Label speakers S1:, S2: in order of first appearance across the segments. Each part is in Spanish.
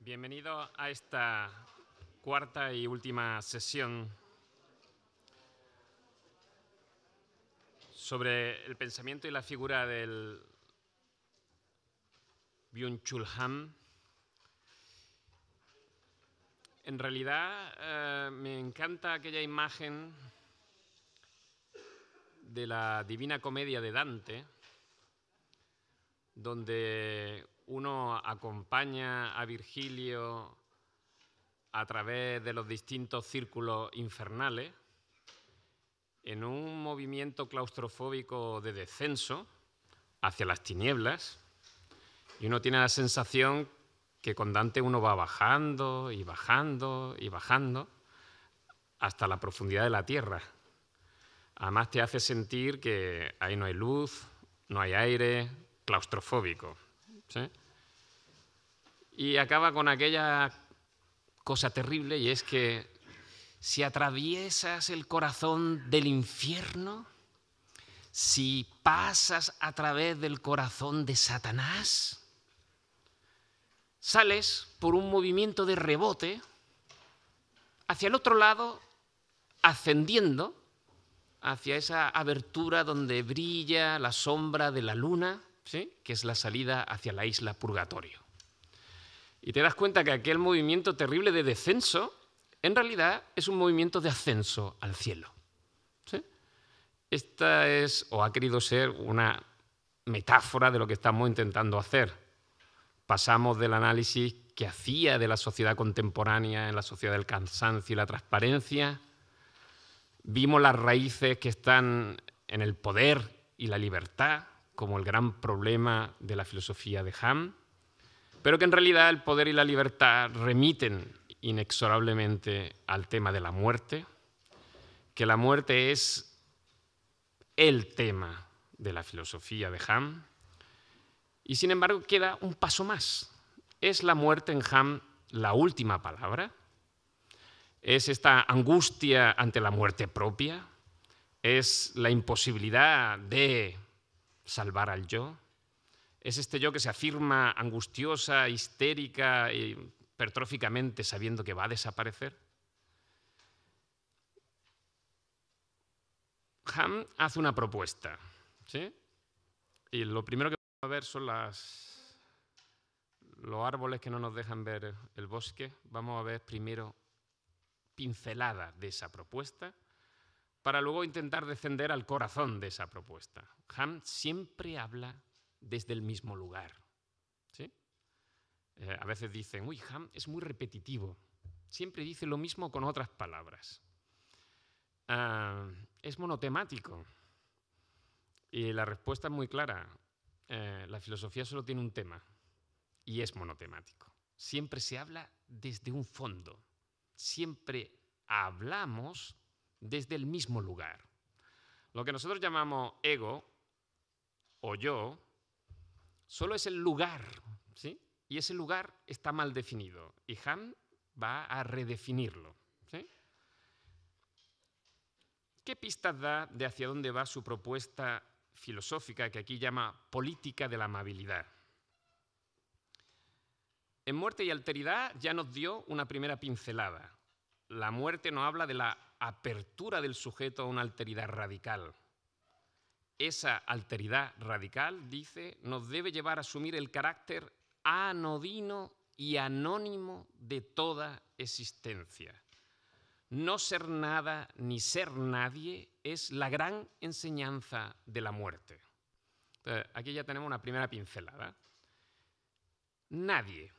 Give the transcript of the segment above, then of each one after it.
S1: Bienvenido a esta cuarta y última sesión sobre el pensamiento y la figura del Byung-Chul Han. En realidad me encanta aquella imagen de la Divina Comedia de Dante, donde uno acompaña a Virgilio a través de los distintos círculos infernales en un movimiento claustrofóbico de descenso hacia las tinieblas, y uno tiene la sensación que con Dante uno va bajando y bajando y bajando hasta la profundidad de la tierra. Además te hace sentir que ahí no hay luz, no hay aire, claustrofóbico, ¿sí? Y acaba con aquella cosa terrible, y es que si atraviesas el corazón del infierno, si pasas a través del corazón de Satanás, sales por un movimiento de rebote hacia el otro lado, ascendiendo hacia esa abertura donde brilla la sombra de la luna, ¿sí?, que es la salida hacia la isla Purgatorio. Y te das cuenta que aquel movimiento terrible de descenso en realidad es un movimiento de ascenso al cielo, ¿sí? Esta es, o ha querido ser, una metáfora de lo que estamos intentando hacer. Pasamos del análisis que hacía de la sociedad contemporánea en la sociedad del cansancio y la transparencia. Vimos las raíces que están en el poder y la libertad como el gran problema de la filosofía de Han, pero que en realidad el poder y la libertad remiten inexorablemente al tema de la muerte, que la muerte es el tema de la filosofía de Han, y sin embargo queda un paso más. ¿Es la muerte en Han la última palabra? ¿Es esta angustia ante la muerte propia? ¿Es la imposibilidad de salvar al yo? ¿Es este yo que se afirma angustiosa, histérica y hipertróficamente sabiendo que va a desaparecer? Han hace una propuesta, ¿sí? Y lo primero que vamos a ver son los árboles que no nos dejan ver el bosque. Vamos a ver primero pinceladas de esa propuesta para luego intentar descender al corazón de esa propuesta. Han siempre habla desde el mismo lugar, ¿sí? A veces dicen, uy, Han es muy repetitivo, siempre dice lo mismo con otras palabras. Es monotemático. Y la respuesta es muy clara. La filosofía solo tiene un tema y es monotemático. Siempre se habla desde un fondo. Siempre hablamos desde el mismo lugar. Lo que nosotros llamamos ego o yo solo es el lugar, ¿sí? Y ese lugar está mal definido. Y Han va a redefinirlo, ¿sí? ¿Qué pistas da de hacia dónde va su propuesta filosófica, que aquí llama política de la amabilidad? En Muerte y Alteridad ya nos dio una primera pincelada. La muerte nos habla de la apertura del sujeto a una alteridad radical. Esa alteridad radical, dice, nos debe llevar a asumir el carácter anodino y anónimo de toda existencia. No ser nada ni ser nadie es la gran enseñanza de la muerte. Entonces, aquí ya tenemos una primera pincelada. Nadie.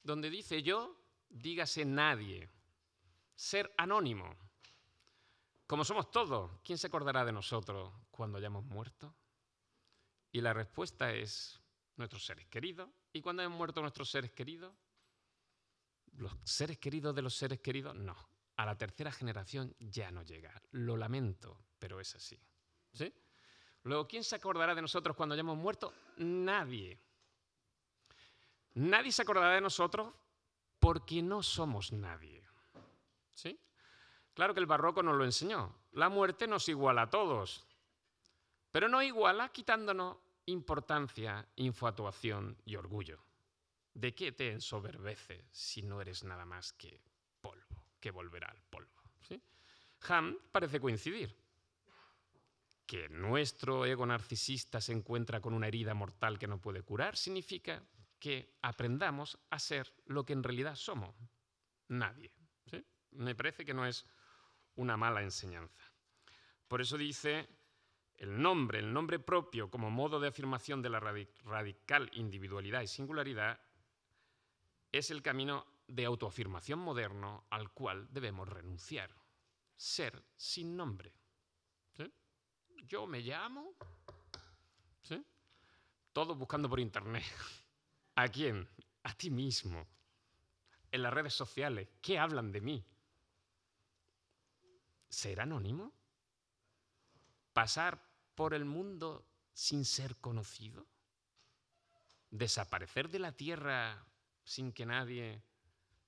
S1: Donde dice yo, dígase nadie. Ser anónimo. Como somos todos, ¿quién se acordará de nosotros cuando hayamos muerto? Y la respuesta es nuestros seres queridos. ¿Y cuando hayan muerto nuestros seres queridos? ¿Los seres queridos de los seres queridos? No. A la tercera generación ya no llega. Lo lamento, pero es así, ¿sí? Luego, ¿quién se acordará de nosotros cuando hayamos muerto? Nadie. Nadie se acordará de nosotros porque no somos nadie, ¿sí? Claro que el barroco nos lo enseñó. La muerte nos iguala a todos, pero no iguala quitándonos importancia, infatuación y orgullo. ¿De qué te ensoberbeces si no eres nada más que polvo, que volverá al polvo? ¿Sí? Hahn parece coincidir. Que nuestro ego narcisista se encuentra con una herida mortal que no puede curar significa que aprendamos a ser lo que en realidad somos. Nadie. ¿Sí? Me parece que no es una mala enseñanza. Por eso dice el nombre propio como modo de afirmación de la radical individualidad y singularidad es el camino de autoafirmación moderno al cual debemos renunciar. Ser sin nombre. ¿Sí? Yo me llamo, ¿sí? Todos buscando por internet. ¿A quién? A ti mismo. En las redes sociales, ¿qué hablan de mí? ¿Ser anónimo? ¿Pasar por el mundo sin ser conocido? ¿Desaparecer de la tierra sin que nadie...?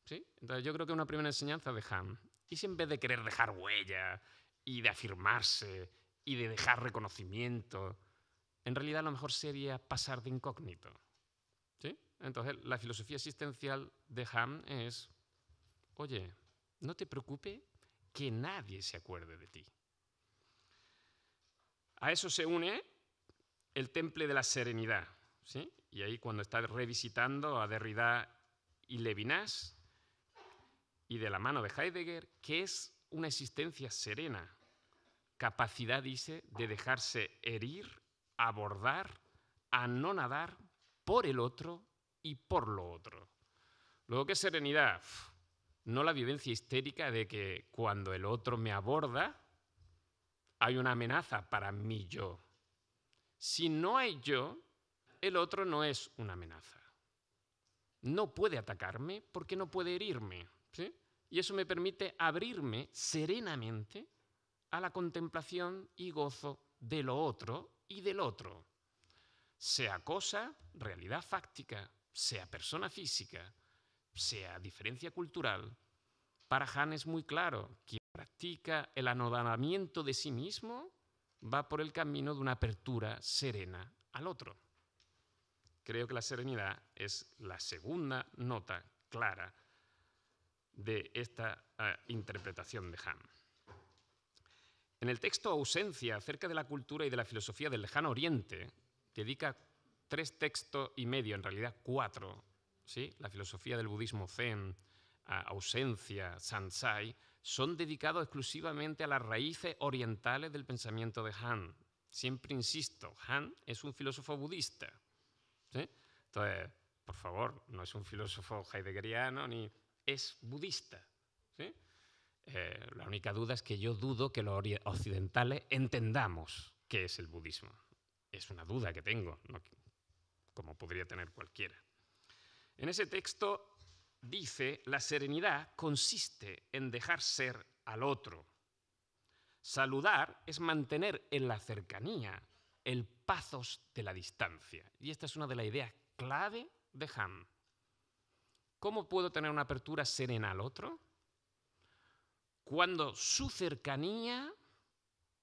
S1: ¿Sí? Entonces yo creo que una primera enseñanza de Hahn. Y si en vez de querer dejar huella y de afirmarse y de dejar reconocimiento, en realidad lo mejor sería pasar de incógnito. ¿Sí? Entonces la filosofía existencial de Hahn es, oye, no te preocupes que nadie se acuerde de ti. A eso se une el temple de la serenidad. ¿Sí? Y ahí cuando está revisitando a Derrida y Levinas, y de la mano de Heidegger, que es una existencia serena. Capacidad, dice, de dejarse herir, abordar, anonadar por el otro y por lo otro. Luego, ¿qué serenidad? No la vivencia histérica de que cuando el otro me aborda, hay una amenaza para mí yo. Si no hay yo, el otro no es una amenaza. No puede atacarme porque no puede herirme. ¿Sí? Y eso me permite abrirme serenamente a la contemplación y gozo de lo otro y del otro. Sea cosa, realidad fáctica, sea persona física, sea diferencia cultural. Para Hahn es muy claro, quien practica el anodamiento de sí mismo va por el camino de una apertura serena al otro. Creo que la serenidad es la segunda nota clara de esta interpretación de Hahn. En el texto Ausencia, acerca de la cultura y de la filosofía del lejano oriente, dedica 3 textos y medio, en realidad 4, ¿sí? La filosofía del budismo zen, Ausencia, Sansai, son dedicados exclusivamente a las raíces orientales del pensamiento de Hahn. Siempre insisto, Hahn es un filósofo budista. ¿Sí? Entonces, por favor, no es un filósofo heideggeriano ni es budista. ¿Sí? La única duda es que yo dudo que los occidentales entendamos qué es el budismo. Es una duda que tengo, ¿no? Como podría tener cualquiera. En ese texto dice, la serenidad consiste en dejar ser al otro. Saludar es mantener en la cercanía el pathos de la distancia. Y esta es una de las ideas clave de Hahn. ¿Cómo puedo tener una apertura serena al otro? Cuando su cercanía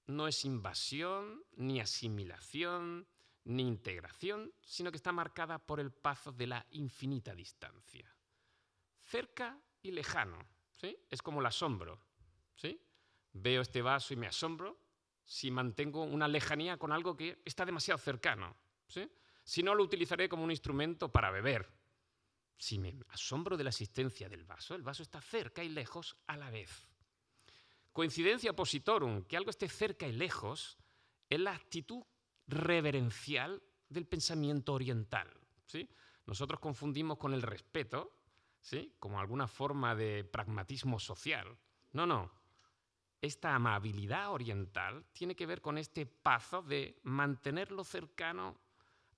S1: no es invasión, ni asimilación, ni integración, sino que está marcada por el paso de la infinita distancia. Cerca y lejano, ¿sí? Es como el asombro, ¿sí? Veo este vaso y me asombro si mantengo una lejanía con algo que está demasiado cercano, ¿sí? Si no, lo utilizaré como un instrumento para beber. Si me asombro de la existencia del vaso, el vaso está cerca y lejos a la vez. Coincidencia oppositorum, que algo esté cerca y lejos, es la actitud reverencial del pensamiento oriental. ¿Sí? Nosotros confundimos con el respeto, ¿sí? Como alguna forma de pragmatismo social. No. Esta amabilidad oriental tiene que ver con este paso de mantenerlo cercano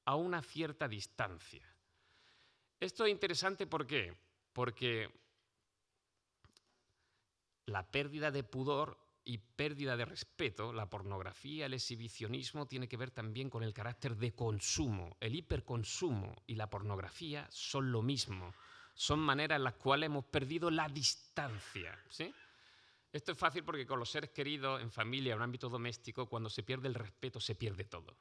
S1: a una cierta distancia. Esto es interesante, ¿por qué? Porque la pérdida de pudor y pérdida de respeto, la pornografía, el exhibicionismo, tiene que ver también con el carácter de consumo. El hiperconsumo y la pornografía son lo mismo. Son maneras en las cuales hemos perdido la distancia. ¿Sí? Esto es fácil porque con los seres queridos, en familia, en un ámbito doméstico, cuando se pierde el respeto, se pierde todo.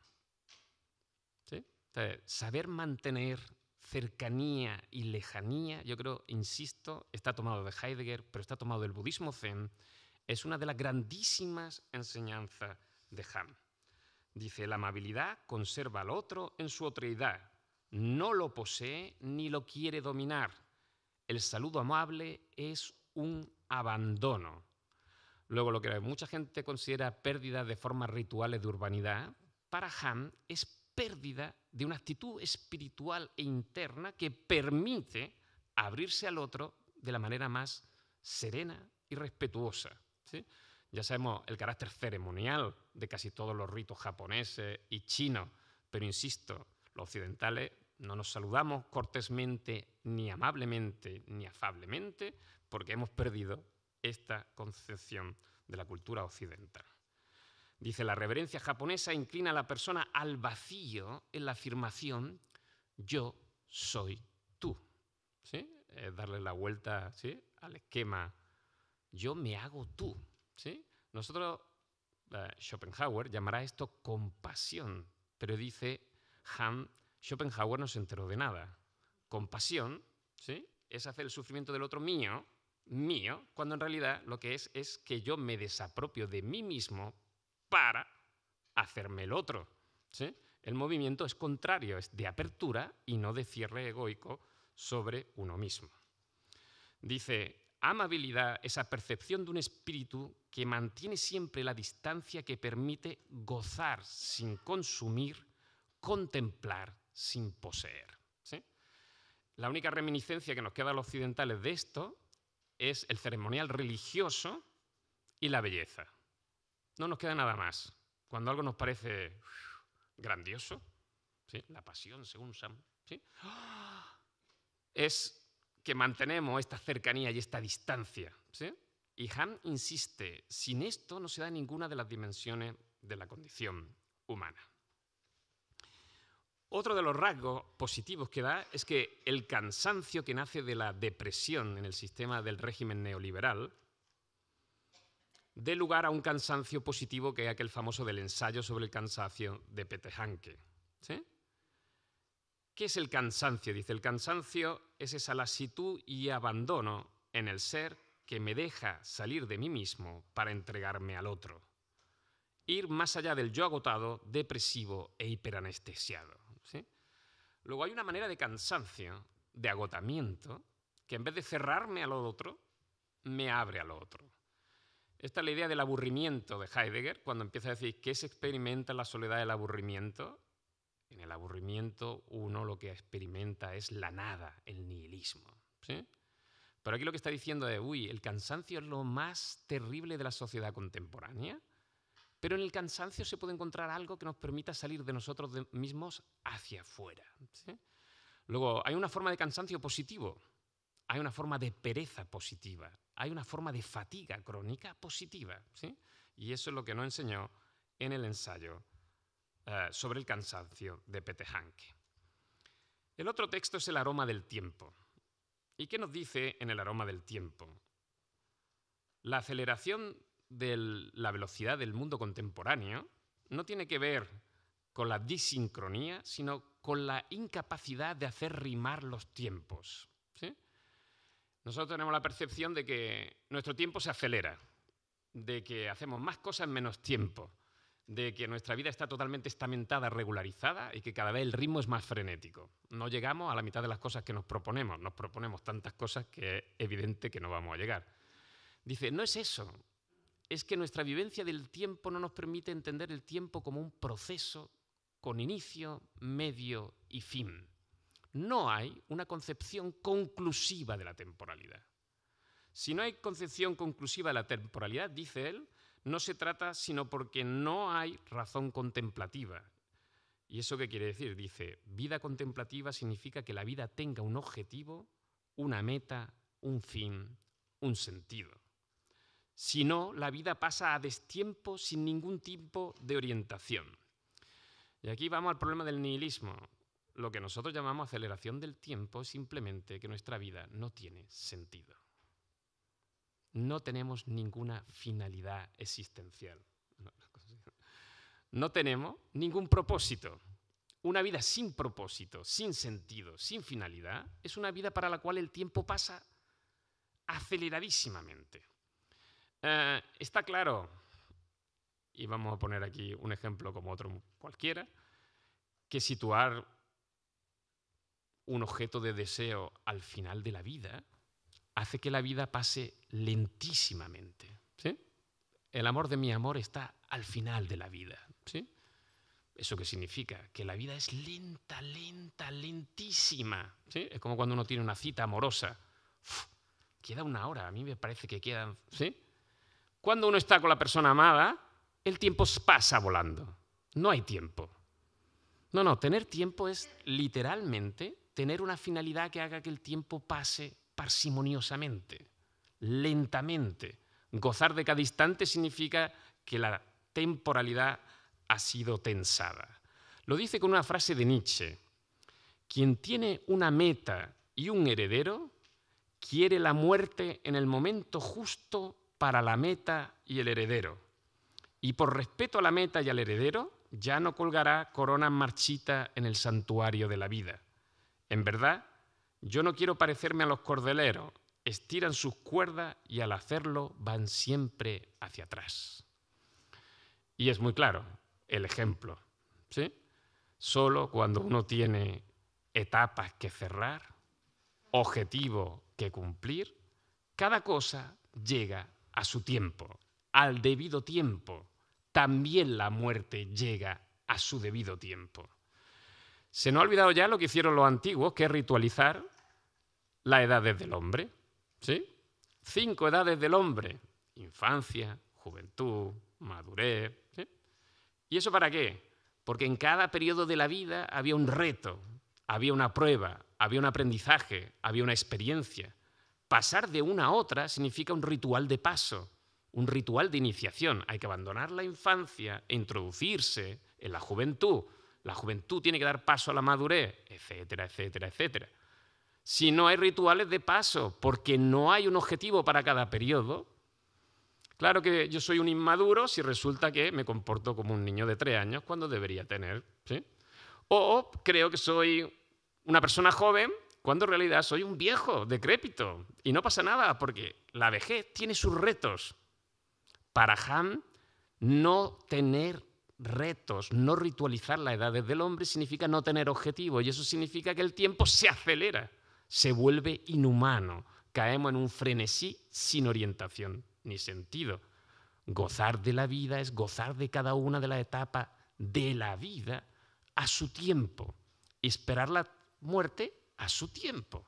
S1: ¿Sí? Entonces, saber mantener cercanía y lejanía, yo creo, insisto, está tomado de Heidegger, pero está tomado del budismo zen, es una de las grandísimas enseñanzas de Han. Dice, la amabilidad conserva al otro en su otreidad, no lo posee ni lo quiere dominar. El saludo amable es un abandono. Luego, lo que mucha gente considera pérdida de formas rituales de urbanidad, para Han es pérdida de una actitud espiritual e interna que permite abrirse al otro de la manera más serena y respetuosa, ¿sí? Ya sabemos el carácter ceremonial de casi todos los ritos japoneses y chinos, pero insisto, los occidentales no nos saludamos cortésmente, ni amablemente, ni afablemente, porque hemos perdido esta concepción de la cultura occidental. Dice, la reverencia japonesa inclina a la persona al vacío en la afirmación yo soy tú. ¿Sí? Darle la vuelta, ¿sí?, al esquema yo me hago tú. ¿Sí? Nosotros, Schopenhauer llamará esto compasión, pero dice Han, Schopenhauer no se enteró de nada. Compasión, ¿sí?, es hacer el sufrimiento del otro mío, cuando en realidad lo que es que yo me desapropio de mí mismo para hacerme el otro. ¿Sí? El movimiento es contrario, es de apertura y no de cierre egoico sobre uno mismo. Dice, amabilidad, esa percepción de un espíritu que mantiene siempre la distancia que permite gozar sin consumir, contemplar sin poseer. ¿Sí? La única reminiscencia que nos queda a los occidentales de esto es el ceremonial religioso y la belleza. No nos queda nada más. Cuando algo nos parece grandioso, ¿sí?, la pasión, según Sam, ¿sí?, es que mantenemos esta cercanía y esta distancia. ¿Sí? Y Han insiste, sin esto no se da ninguna de las dimensiones de la condición humana. Otro de los rasgos positivos que da es que el cansancio que nace de la depresión en el sistema del régimen neoliberal dé lugar a un cansancio positivo que es aquel famoso del ensayo sobre el cansancio de Peter Hanke. ¿Sí? ¿Qué es el cansancio? Dice, el cansancio es esa lasitud y abandono en el ser que me deja salir de mí mismo para entregarme al otro. Ir más allá del yo agotado, depresivo e hiperanestesiado. ¿Sí? Luego hay una manera de cansancio, de agotamiento, que en vez de cerrarme al otro, me abre al otro. Esta es la idea del aburrimiento de Heidegger, cuando empieza a decir ¿qué se experimenta en la soledad del aburrimiento? En el aburrimiento uno lo que experimenta es la nada, el nihilismo. ¿Sí? Pero aquí lo que está diciendo es, el cansancio es lo más terrible de la sociedad contemporánea, pero en el cansancio se puede encontrar algo que nos permita salir de nosotros mismos hacia afuera. ¿Sí? Luego, hay una forma de cansancio positivo, hay una forma de pereza positiva, hay una forma de fatiga crónica positiva. ¿Sí? Y eso es lo que nos enseñó en el ensayo sobre el cansancio de Peter Hanke. El otro texto es el aroma del tiempo. ¿Y qué nos dice en el aroma del tiempo? La aceleración de la velocidad del mundo contemporáneo no tiene que ver con la disincronía, sino con la incapacidad de hacer rimar los tiempos. ¿Sí? Nosotros tenemos la percepción de que nuestro tiempo se acelera, de que hacemos más cosas en menos tiempo, de que nuestra vida está totalmente estamentada, regularizada y que cada vez el ritmo es más frenético. No llegamos a la mitad de las cosas que nos proponemos tantas cosas que es evidente que no vamos a llegar. Dice, no es eso, es que nuestra vivencia del tiempo no nos permite entender el tiempo como un proceso con inicio, medio y fin. No hay una concepción conclusiva de la temporalidad. Si no hay concepción conclusiva de la temporalidad, dice él, no se trata sino porque no hay razón contemplativa. ¿Y eso qué quiere decir? Dice, vida contemplativa significa que la vida tenga un objetivo, una meta, un fin, un sentido. Si no, la vida pasa a destiempo sin ningún tipo de orientación. Y aquí vamos al problema del nihilismo. Lo que nosotros llamamos aceleración del tiempo es simplemente que nuestra vida no tiene sentido. No tenemos ninguna finalidad existencial. No tenemos ningún propósito. una vida sin propósito, sin sentido, sin finalidad, es una vida para la cual el tiempo pasa aceleradísimamente. Está claro, y vamos a poner aquí un ejemplo como otro cualquiera, que situar un objeto de deseo al final de la vida hace que la vida pase lentísimamente, ¿sí? El amor de mi amor está al final de la vida, ¿sí? ¿Eso qué significa? Que la vida es lenta, lenta, lentísima, ¿sí? Es como cuando uno tiene una cita amorosa. Queda una hora, a mí me parece que quedan, ¿sí? Cuando uno está con la persona amada, el tiempo pasa volando. No hay tiempo. No, tener tiempo es literalmente tener una finalidad que haga que el tiempo pase parsimoniosamente, lentamente. Gozar de cada instante significa que la temporalidad ha sido tensada. Lo dice con una frase de Nietzsche: quien tiene una meta y un heredero quiere la muerte en el momento justo para la meta y el heredero. Y por respeto a la meta y al heredero, ya no colgará corona marchita en el santuario de la vida. En verdad, yo no quiero parecerme a los cordeleros. Estiran sus cuerdas y al hacerlo van siempre hacia atrás. Y es muy claro el ejemplo, ¿sí? Solo cuando uno tiene etapas que cerrar, objetivos que cumplir, cada cosa llega a su tiempo, al debido tiempo. También la muerte llega a su debido tiempo. Se nos ha olvidado ya lo que hicieron los antiguos, que es ritualizar las edades del hombre, ¿sí? 5 edades del hombre: infancia, juventud, madurez, ¿sí? ¿Y eso para qué? Porque en cada periodo de la vida había un reto, había una prueba, había un aprendizaje, había una experiencia. Pasar de una a otra significa un ritual de paso, un ritual de iniciación. Hay que abandonar la infancia e introducirse en la juventud. La juventud tiene que dar paso a la madurez, etcétera, etcétera, etcétera. Si no hay rituales de paso, porque no hay un objetivo para cada periodo, claro que yo soy un inmaduro si resulta que me comporto como un niño de 3 años cuando debería tener, ¿sí? O creo que soy una persona joven cuando en realidad soy un viejo, decrépito. Y no pasa nada, porque la vejez tiene sus retos. Para Han, no tener retos, no ritualizar las edades del hombre significa no tener objetivos. Y eso significa que el tiempo se acelera, se vuelve inhumano. Caemos en un frenesí sin orientación ni sentido. Gozar de la vida es gozar de cada una de las etapas de la vida a su tiempo. Y esperar la muerte a su tiempo.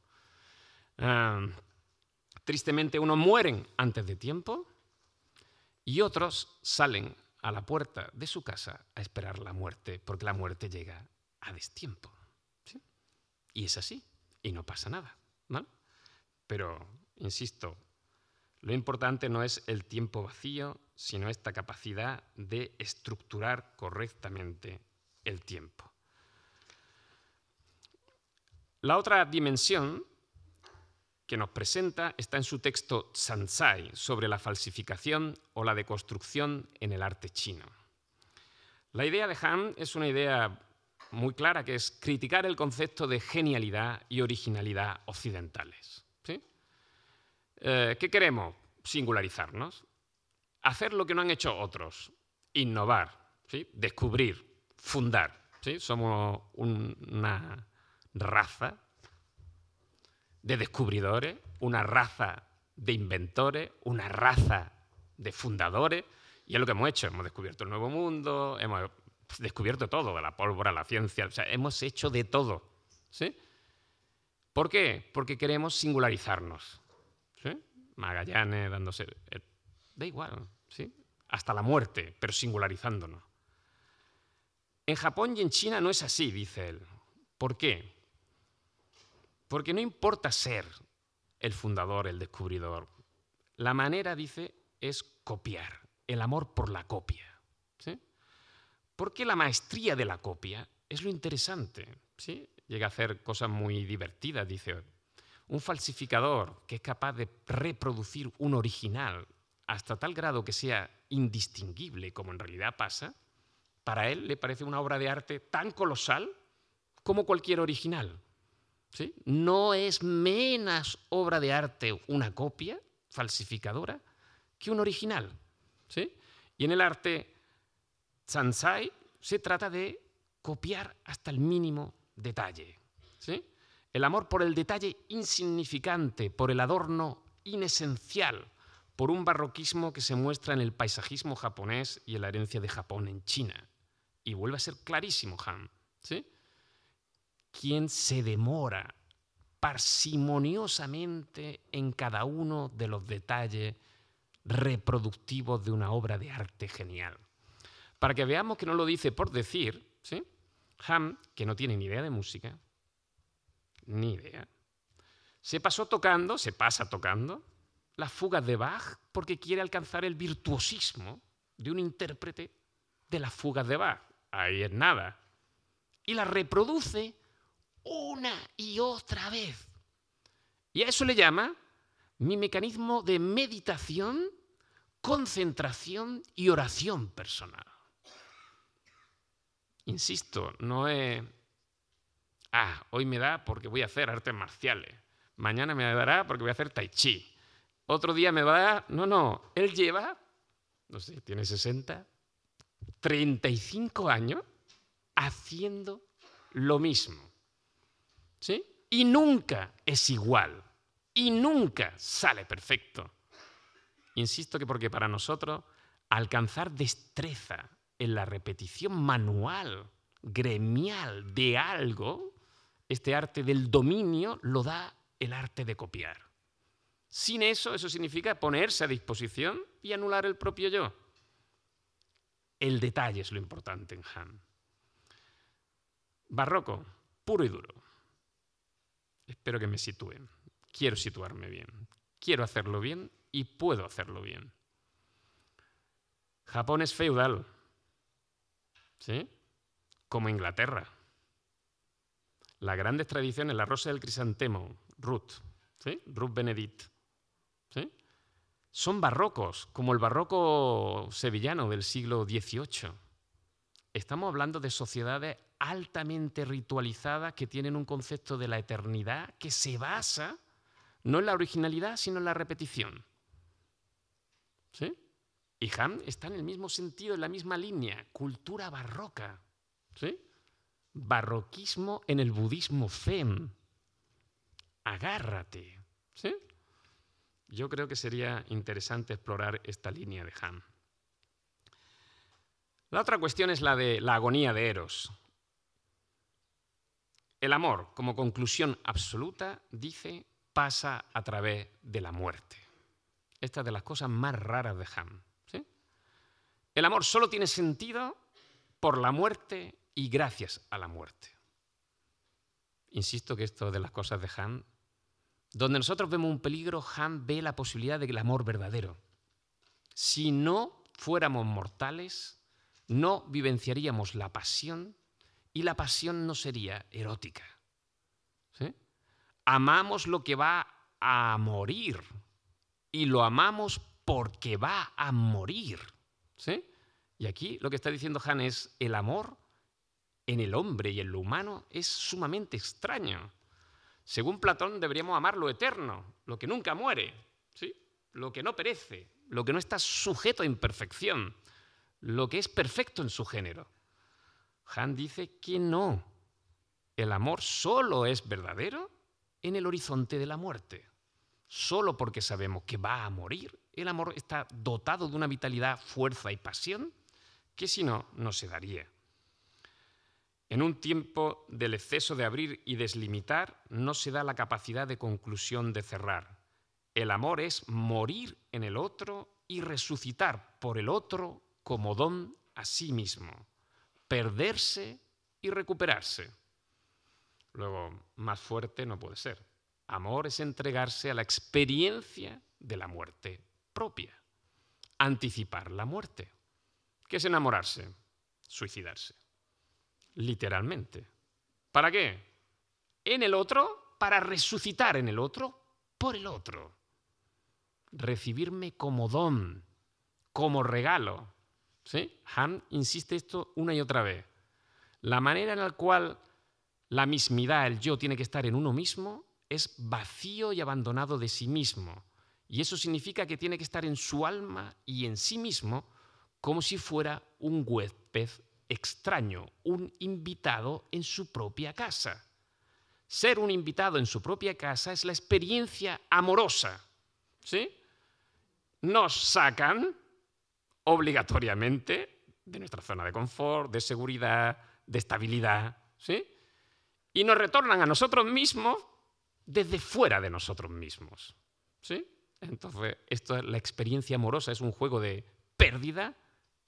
S1: Tristemente, unos mueren antes de tiempo y otros salen a la puerta de su casa a esperar la muerte, porque la muerte llega a destiempo, ¿sí? Y es así, y no pasa nada, ¿no? Pero, insisto, lo importante no es el tiempo vacío, sino esta capacidad de estructurar correctamente el tiempo. La otra dimensión que nos presenta está en su texto Zhanzai sobre la falsificación o la deconstrucción en el arte chino. La idea de Han es una idea muy clara, que es criticar el concepto de genialidad y originalidad occidentales, ¿sí? ¿Qué queremos? Singularizarnos, hacer lo que no han hecho otros, innovar, ¿sí? Descubrir, fundar, ¿sí? Somos una raza de descubridores, una raza de inventores, una raza de fundadores, y es lo que hemos hecho. Hemos descubierto el nuevo mundo, hemos descubierto todo, de la pólvora, la ciencia, o sea, hemos hecho de todo, ¿sí? ¿Por qué? Porque queremos singularizarnos, ¿sí? Magallanes dándose... da igual, ¿sí? Hasta la muerte, pero singularizándonos. En Japón y en China no es así, dice él. ¿Por qué? Porque no importa ser el fundador, el descubridor. La manera, dice, es copiar, el amor por la copia, ¿sí? Porque la maestría de la copia es lo interesante, ¿sí? Llega a hacer cosas muy divertidas, dice. Un falsificador que es capaz de reproducir un original hasta tal grado que sea indistinguible como en realidad pasa, para él le parece una obra de arte tan colosal como cualquier original. ¿Sí? No es menos obra de arte una copia falsificadora que un original. ¿Sí? Y en el arte Zansai se trata de copiar hasta el mínimo detalle. ¿Sí? El amor por el detalle insignificante, por el adorno inesencial, por un barroquismo que se muestra en el paisajismo japonés y en la herencia de Japón en China. Y vuelve a ser clarísimo Han. ¿Sí? Quien se demora parsimoniosamente en cada uno de los detalles reproductivos de una obra de arte genial. Para que veamos que no lo dice por decir, ¿sí? Han, que no tiene ni idea de música, ni idea, se pasa tocando las fugas de Bach porque quiere alcanzar el virtuosismo de un intérprete de las fugas de Bach. Ahí es nada. Y las reproduce una y otra vez. Y a eso le llama mi mecanismo de meditación, concentración y oración personal. Insisto, no es, hoy me da porque voy a hacer artes marciales, mañana me dará porque voy a hacer tai chi, otro día me va a dar... No, él lleva, no sé, tiene 60, 35 años haciendo lo mismo. ¿Sí? Y nunca es igual. Y nunca sale perfecto. Insisto que porque para nosotros alcanzar destreza en la repetición manual, gremial de algo, este arte del dominio lo da el arte de copiar. Sin eso significa ponerse a disposición y anular el propio yo. El detalle es lo importante en Han. Barroco, puro y duro. Espero que me sitúen. Quiero situarme bien. Quiero hacerlo bien y puedo hacerlo bien. Japón es feudal. ¿Sí? Como Inglaterra. Las grandes tradiciones, la rosa del crisantemo, Ruth, ¿sí? Ruth Benedict, ¿sí? Son barrocos, como el barroco sevillano del siglo XVIII. Estamos hablando de sociedades altamente ritualizadas que tienen un concepto de la eternidad que se basa no en la originalidad, sino en la repetición. ¿Sí? Y Han está en el mismo sentido, en la misma línea, cultura barroca. ¿Sí? Barroquismo en el budismo Zen. Agárrate. ¿Sí? Yo creo que sería interesante explorar esta línea de Han. La otra cuestión es la de la agonía de Eros. El amor, como conclusión absoluta, dice, pasa a través de la muerte. Esta es de las cosas más raras de Han. ¿Sí? El amor solo tiene sentido por la muerte y gracias a la muerte. Insisto que esto de las cosas de Han, donde nosotros vemos un peligro, Han ve la posibilidad del amor verdadero. Si no fuéramos mortales, no vivenciaríamos la pasión y la pasión no sería erótica. ¿Sí? Amamos lo que va a morir y lo amamos porque va a morir. ¿Sí? Y aquí lo que está diciendo Han es el amor en el hombre y en lo humano es sumamente extraño. Según Platón deberíamos amar lo eterno, lo que nunca muere, ¿sí? Lo que no perece, lo que no está sujeto a imperfección, lo que es perfecto en su género. Han dice que no. El amor solo es verdadero en el horizonte de la muerte. Solo porque sabemos que va a morir, el amor está dotado de una vitalidad, fuerza y pasión que si no, no se daría. En un tiempo del exceso de abrir y deslimitar, no se da la capacidad de conclusión de cerrar. El amor es morir en el otro y resucitar por el otro como don a sí mismo. Perderse y recuperarse. Luego, más fuerte no puede ser. Amor es entregarse a la experiencia de la muerte propia. Anticipar la muerte. ¿Qué es enamorarse? Suicidarse. Literalmente. ¿Para qué? En el otro, para resucitar en el otro, por el otro. Recibirme como don, como regalo. ¿Sí? Han insiste esto una y otra vez. La manera en la cual la mismidad, el yo, tiene que estar en uno mismo, es vacío y abandonado de sí mismo. Y eso significa que tiene que estar en su alma y en sí mismo como si fuera un huésped extraño, un invitado en su propia casa. Ser un invitado en su propia casa es la experiencia amorosa, ¿sí? Nos sacan obligatoriamente de nuestra zona de confort, de seguridad, de estabilidad, ¿sí? Y nos retornan a nosotros mismos desde fuera de nosotros mismos, ¿sí? Entonces, esto es la experiencia amorosa, es un juego de pérdida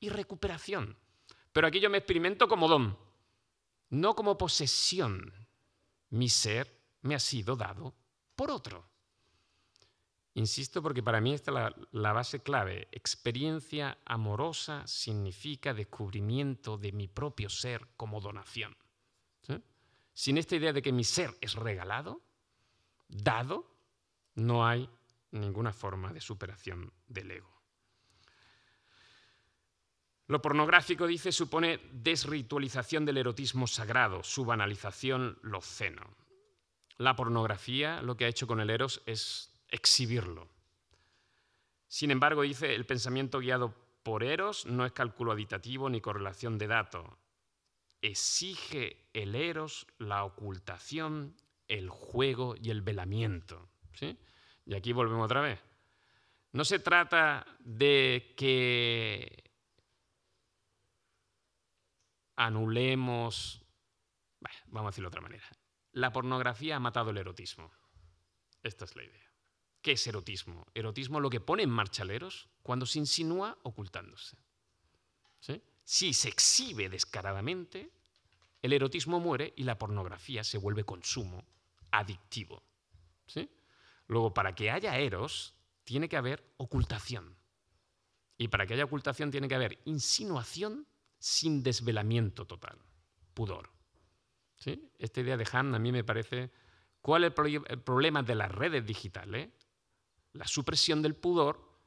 S1: y recuperación. Pero aquí yo me experimento como don, no como posesión. Mi ser me ha sido dado por otro. Insisto porque para mí esta es la base clave. Experiencia amorosa significa descubrimiento de mi propio ser como donación, ¿sí? Sin esta idea de que mi ser es regalado, dado, no hay ninguna forma de superación del ego. Lo pornográfico, dice, supone desritualización del erotismo sagrado, su banalización, lo obsceno. La pornografía lo que ha hecho con el eros es exhibirlo. Sin embargo, dice, el pensamiento guiado por eros no es cálculo aditativo ni correlación de datos. Exige el eros la ocultación, el juego y el velamiento, ¿sí? Y aquí volvemos otra vez. No se trata de que anulemos... vamos a decirlo de otra manera. La pornografía ha matado el erotismo. Esta es la idea. ¿Qué es erotismo? Erotismo es lo que pone en marcha el eros cuando se insinúa ocultándose, ¿sí? Si se exhibe descaradamente, el erotismo muere y la pornografía se vuelve consumo adictivo, ¿sí? Luego, para que haya eros, tiene que haber ocultación. Y para que haya ocultación tiene que haber insinuación sin desvelamiento total, pudor, ¿sí? Esta idea de Han a mí me parece... ¿Cuál es el problema de las redes digitales? La supresión del pudor,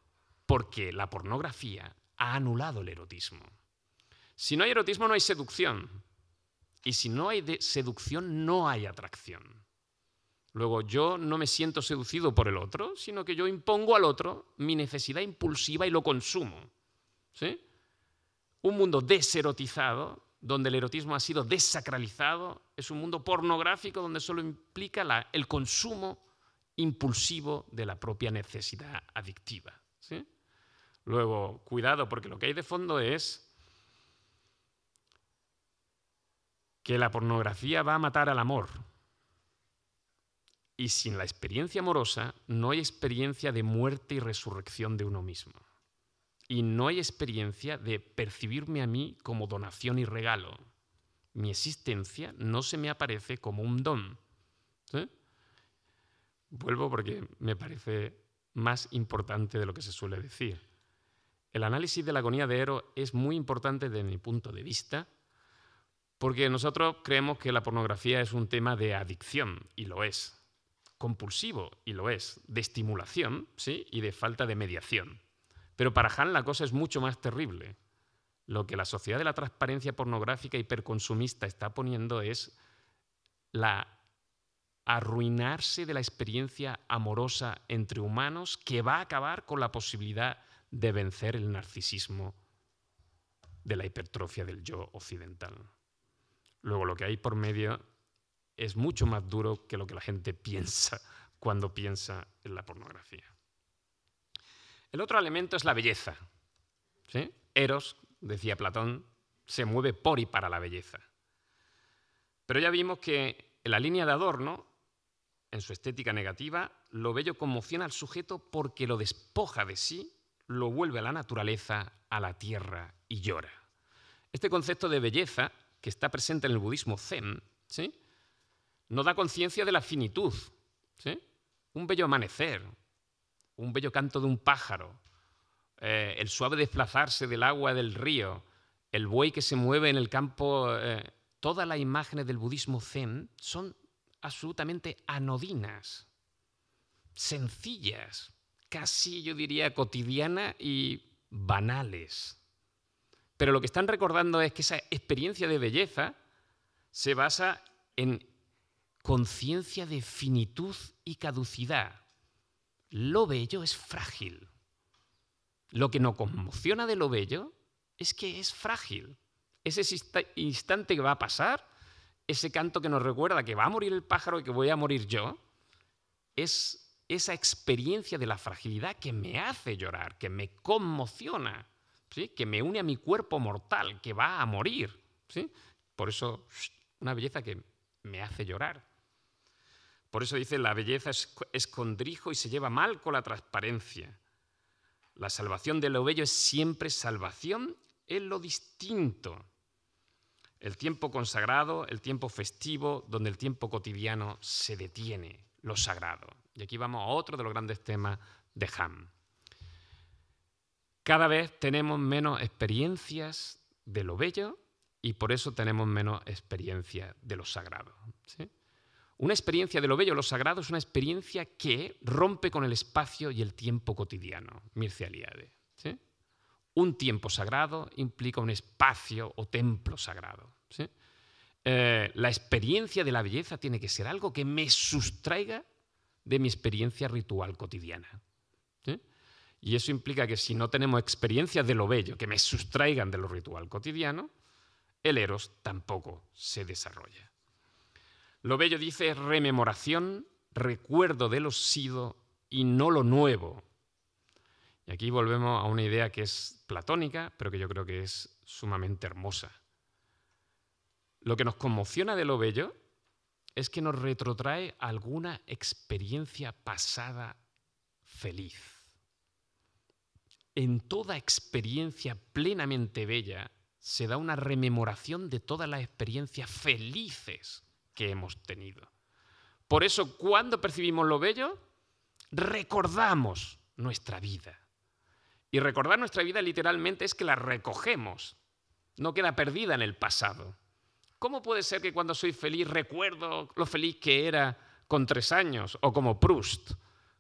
S1: porque la pornografía ha anulado el erotismo. Si no hay erotismo no hay seducción. Y si no hay seducción no hay atracción. Luego yo no me siento seducido por el otro, sino que yo impongo al otro mi necesidad impulsiva y lo consumo, ¿sí? Un mundo deserotizado, donde el erotismo ha sido desacralizado, es un mundo pornográfico donde solo implica el consumo impulsivo de la propia necesidad adictiva, ¿sí? Luego, cuidado, porque lo que hay de fondo es que la pornografía va a matar al amor. Y sin la experiencia amorosa no hay experiencia de muerte y resurrección de uno mismo. Y no hay experiencia de percibirme a mí como donación y regalo. Mi existencia no se me aparece como un don, ¿sí? Vuelvo porque me parece más importante de lo que se suele decir. El análisis de la agonía de Eros es muy importante desde mi punto de vista, porque nosotros creemos que la pornografía es un tema de adicción, y lo es. Compulsivo, y lo es. De estimulación, ¿sí? Y de falta de mediación. Pero para Han la cosa es mucho más terrible. Lo que la sociedad de la transparencia pornográfica hiperconsumista está poniendo es arruinarse de la experiencia amorosa entre humanos que va a acabar con la posibilidad de vencer el narcisismo de la hipertrofia del yo occidental. Luego, lo que hay por medio es mucho más duro que lo que la gente piensa cuando piensa en la pornografía. El otro elemento es la belleza, ¿sí? Eros, decía Platón, se mueve por y para la belleza. Pero ya vimos que en la línea de Adorno, en su estética negativa, lo bello conmociona al sujeto porque lo despoja de sí, lo vuelve a la naturaleza, a la tierra y llora. Este concepto de belleza, que está presente en el budismo zen, ¿sí?, nos da conciencia de la finitud, ¿sí? Un bello amanecer, un bello canto de un pájaro, el suave desplazarse del agua del río, el buey que se mueve en el campo, todas las imágenes del budismo zen son absolutamente anodinas, sencillas, casi yo diría cotidianas y banales. Pero lo que están recordando es que esa experiencia de belleza se basa en conciencia de finitud y caducidad. Lo bello es frágil. Lo que nos conmociona de lo bello es que es frágil. Ese instante que va a pasar, ese canto que nos recuerda que va a morir el pájaro y que voy a morir yo, es esa experiencia de la fragilidad que me hace llorar, que me conmociona, ¿sí? Que me une a mi cuerpo mortal, que va a morir, ¿sí? Por eso, una belleza que me hace llorar. Por eso dice, la belleza es escondrijo y se lleva mal con la transparencia. La salvación de lo bello es siempre salvación en lo distinto. El tiempo consagrado, el tiempo festivo, donde el tiempo cotidiano se detiene, lo sagrado. Y aquí vamos a otro de los grandes temas de Hahn. Cada vez tenemos menos experiencias de lo bello y por eso tenemos menos experiencia de lo sagrado, ¿sí? Una experiencia de lo bello, lo sagrado, es una experiencia que rompe con el espacio y el tiempo cotidiano. Mircea Eliade, ¿sí? Un tiempo sagrado implica un espacio o templo sagrado, ¿sí? La experiencia de la belleza tiene que ser algo que me sustraiga de mi experiencia ritual cotidiana, ¿sí? Y eso implica que si no tenemos experiencias de lo bello que me sustraigan de lo ritual cotidiano, el eros tampoco se desarrolla. Lo bello, dice, es rememoración, recuerdo de lo sido y no lo nuevo. Y aquí volvemos a una idea que es platónica, pero que yo creo que es sumamente hermosa. Lo que nos conmociona de lo bello es que nos retrotrae a alguna experiencia pasada feliz. En toda experiencia plenamente bella se da una rememoración de todas las experiencias felices que hemos tenido. Por eso, cuando percibimos lo bello, recordamos nuestra vida. Y recordar nuestra vida literalmente es que la recogemos, no queda perdida en el pasado. ¿Cómo puede ser que cuando soy feliz recuerdo lo feliz que era con 3 años o como Proust?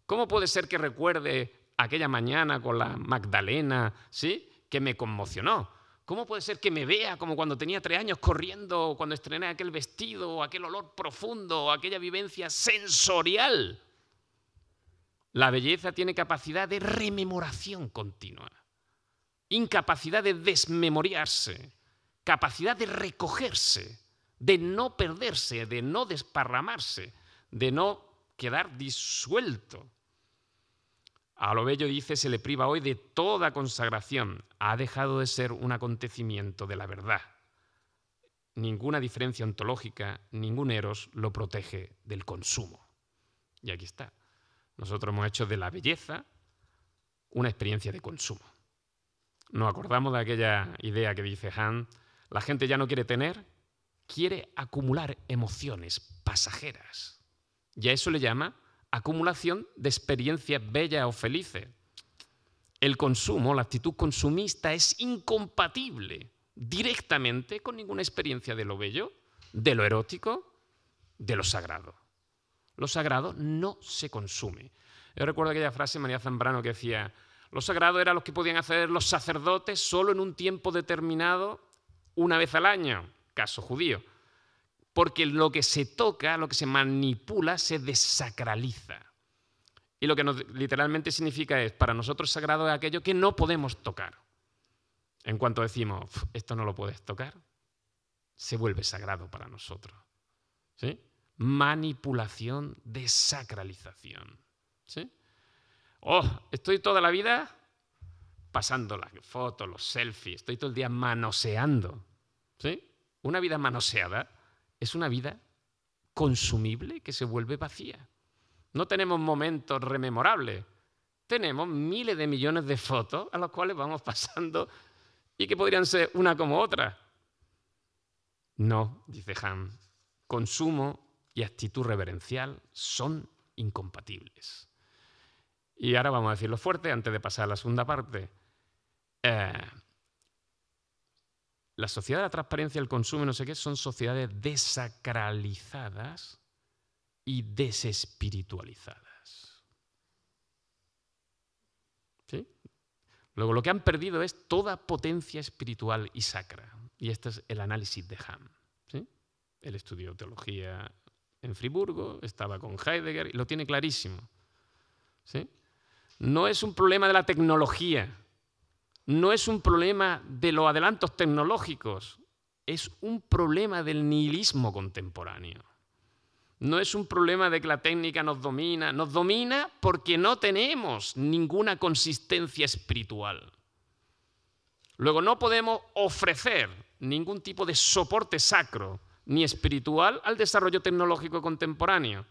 S1: ¿Cómo puede ser que recuerde aquella mañana con la Magdalena, ¿sí?, que me conmocionó? ¿Cómo puede ser que me vea como cuando tenía 3 años corriendo, cuando estrené aquel vestido, o aquel olor profundo, o aquella vivencia sensorial? La belleza tiene capacidad de rememoración continua, incapacidad de desmemoriarse, capacidad de recogerse, de no perderse, de no desparramarse, de no quedar disuelto. A lo bello, dice, se le priva hoy de toda consagración. Ha dejado de ser un acontecimiento de la verdad. Ninguna diferencia ontológica, ningún eros lo protege del consumo. Y aquí está. Nosotros hemos hecho de la belleza una experiencia de consumo. Nos acordamos de aquella idea que dice Hahn: la gente ya no quiere tener, quiere acumular emociones pasajeras. Y a eso le llama acumulación de experiencias bellas o felices. El consumo, la actitud consumista, es incompatible directamente con ninguna experiencia de lo bello, de lo erótico, de lo sagrado. Lo sagrado no se consume. Yo recuerdo aquella frase de María Zambrano que decía: lo sagrado era lo que podían hacer los sacerdotes solo en un tiempo determinado, una vez al año, caso judío. Porque lo que se toca, lo que se manipula, se desacraliza. Y lo que literalmente significa es, para nosotros sagrado es aquello que no podemos tocar. En cuanto decimos, esto no lo puedes tocar, se vuelve sagrado para nosotros, ¿sí? Manipulación, desacralización, ¿sí? Estoy toda la vida pasando las fotos, los selfies, estoy todo el día manoseando, ¿sí? Una vida manoseada es una vida consumible que se vuelve vacía. No tenemos momentos rememorables. Tenemos miles de millones de fotos a las cuales vamos pasando y que podrían ser una como otra. No, dice Hahn, consumo y actitud reverencial son incompatibles. Y ahora vamos a decirlo fuerte antes de pasar a la segunda parte. La sociedad de la transparencia, el consumo y no sé qué son sociedades desacralizadas y desespiritualizadas. ¿Sí? Luego, lo que han perdido es toda potencia espiritual y sacra. Y este es el análisis de Hahn, ¿sí? Él estudió teología en Friburgo, estaba con Heidegger y lo tiene clarísimo. ¿Sí? No es un problema de la tecnología, no es un problema de los adelantos tecnológicos, es un problema del nihilismo contemporáneo. No es un problema de que la técnica nos domina porque no tenemos ninguna consistencia espiritual. Luego no podemos ofrecer ningún tipo de soporte sacro ni espiritual al desarrollo tecnológico contemporáneo.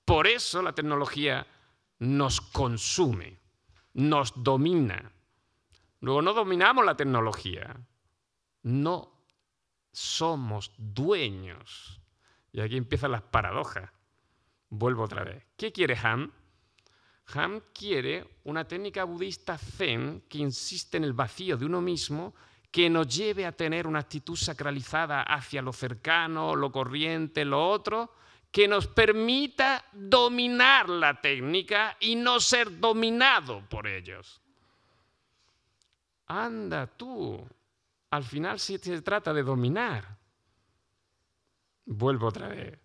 S1: Por eso la tecnología nos consume, nos domina. Luego no dominamos la tecnología, no somos dueños. Y aquí empiezan las paradojas. Vuelvo otra vez. ¿Qué quiere Han? Han quiere una técnica budista zen que insiste en el vacío de uno mismo, que nos lleve a tener una actitud sacralizada hacia lo cercano, lo corriente, lo otro, que nos permita dominar la técnica y no ser dominado por ellos. Anda tú, al final sí se trata de dominar. Vuelvo otra vez.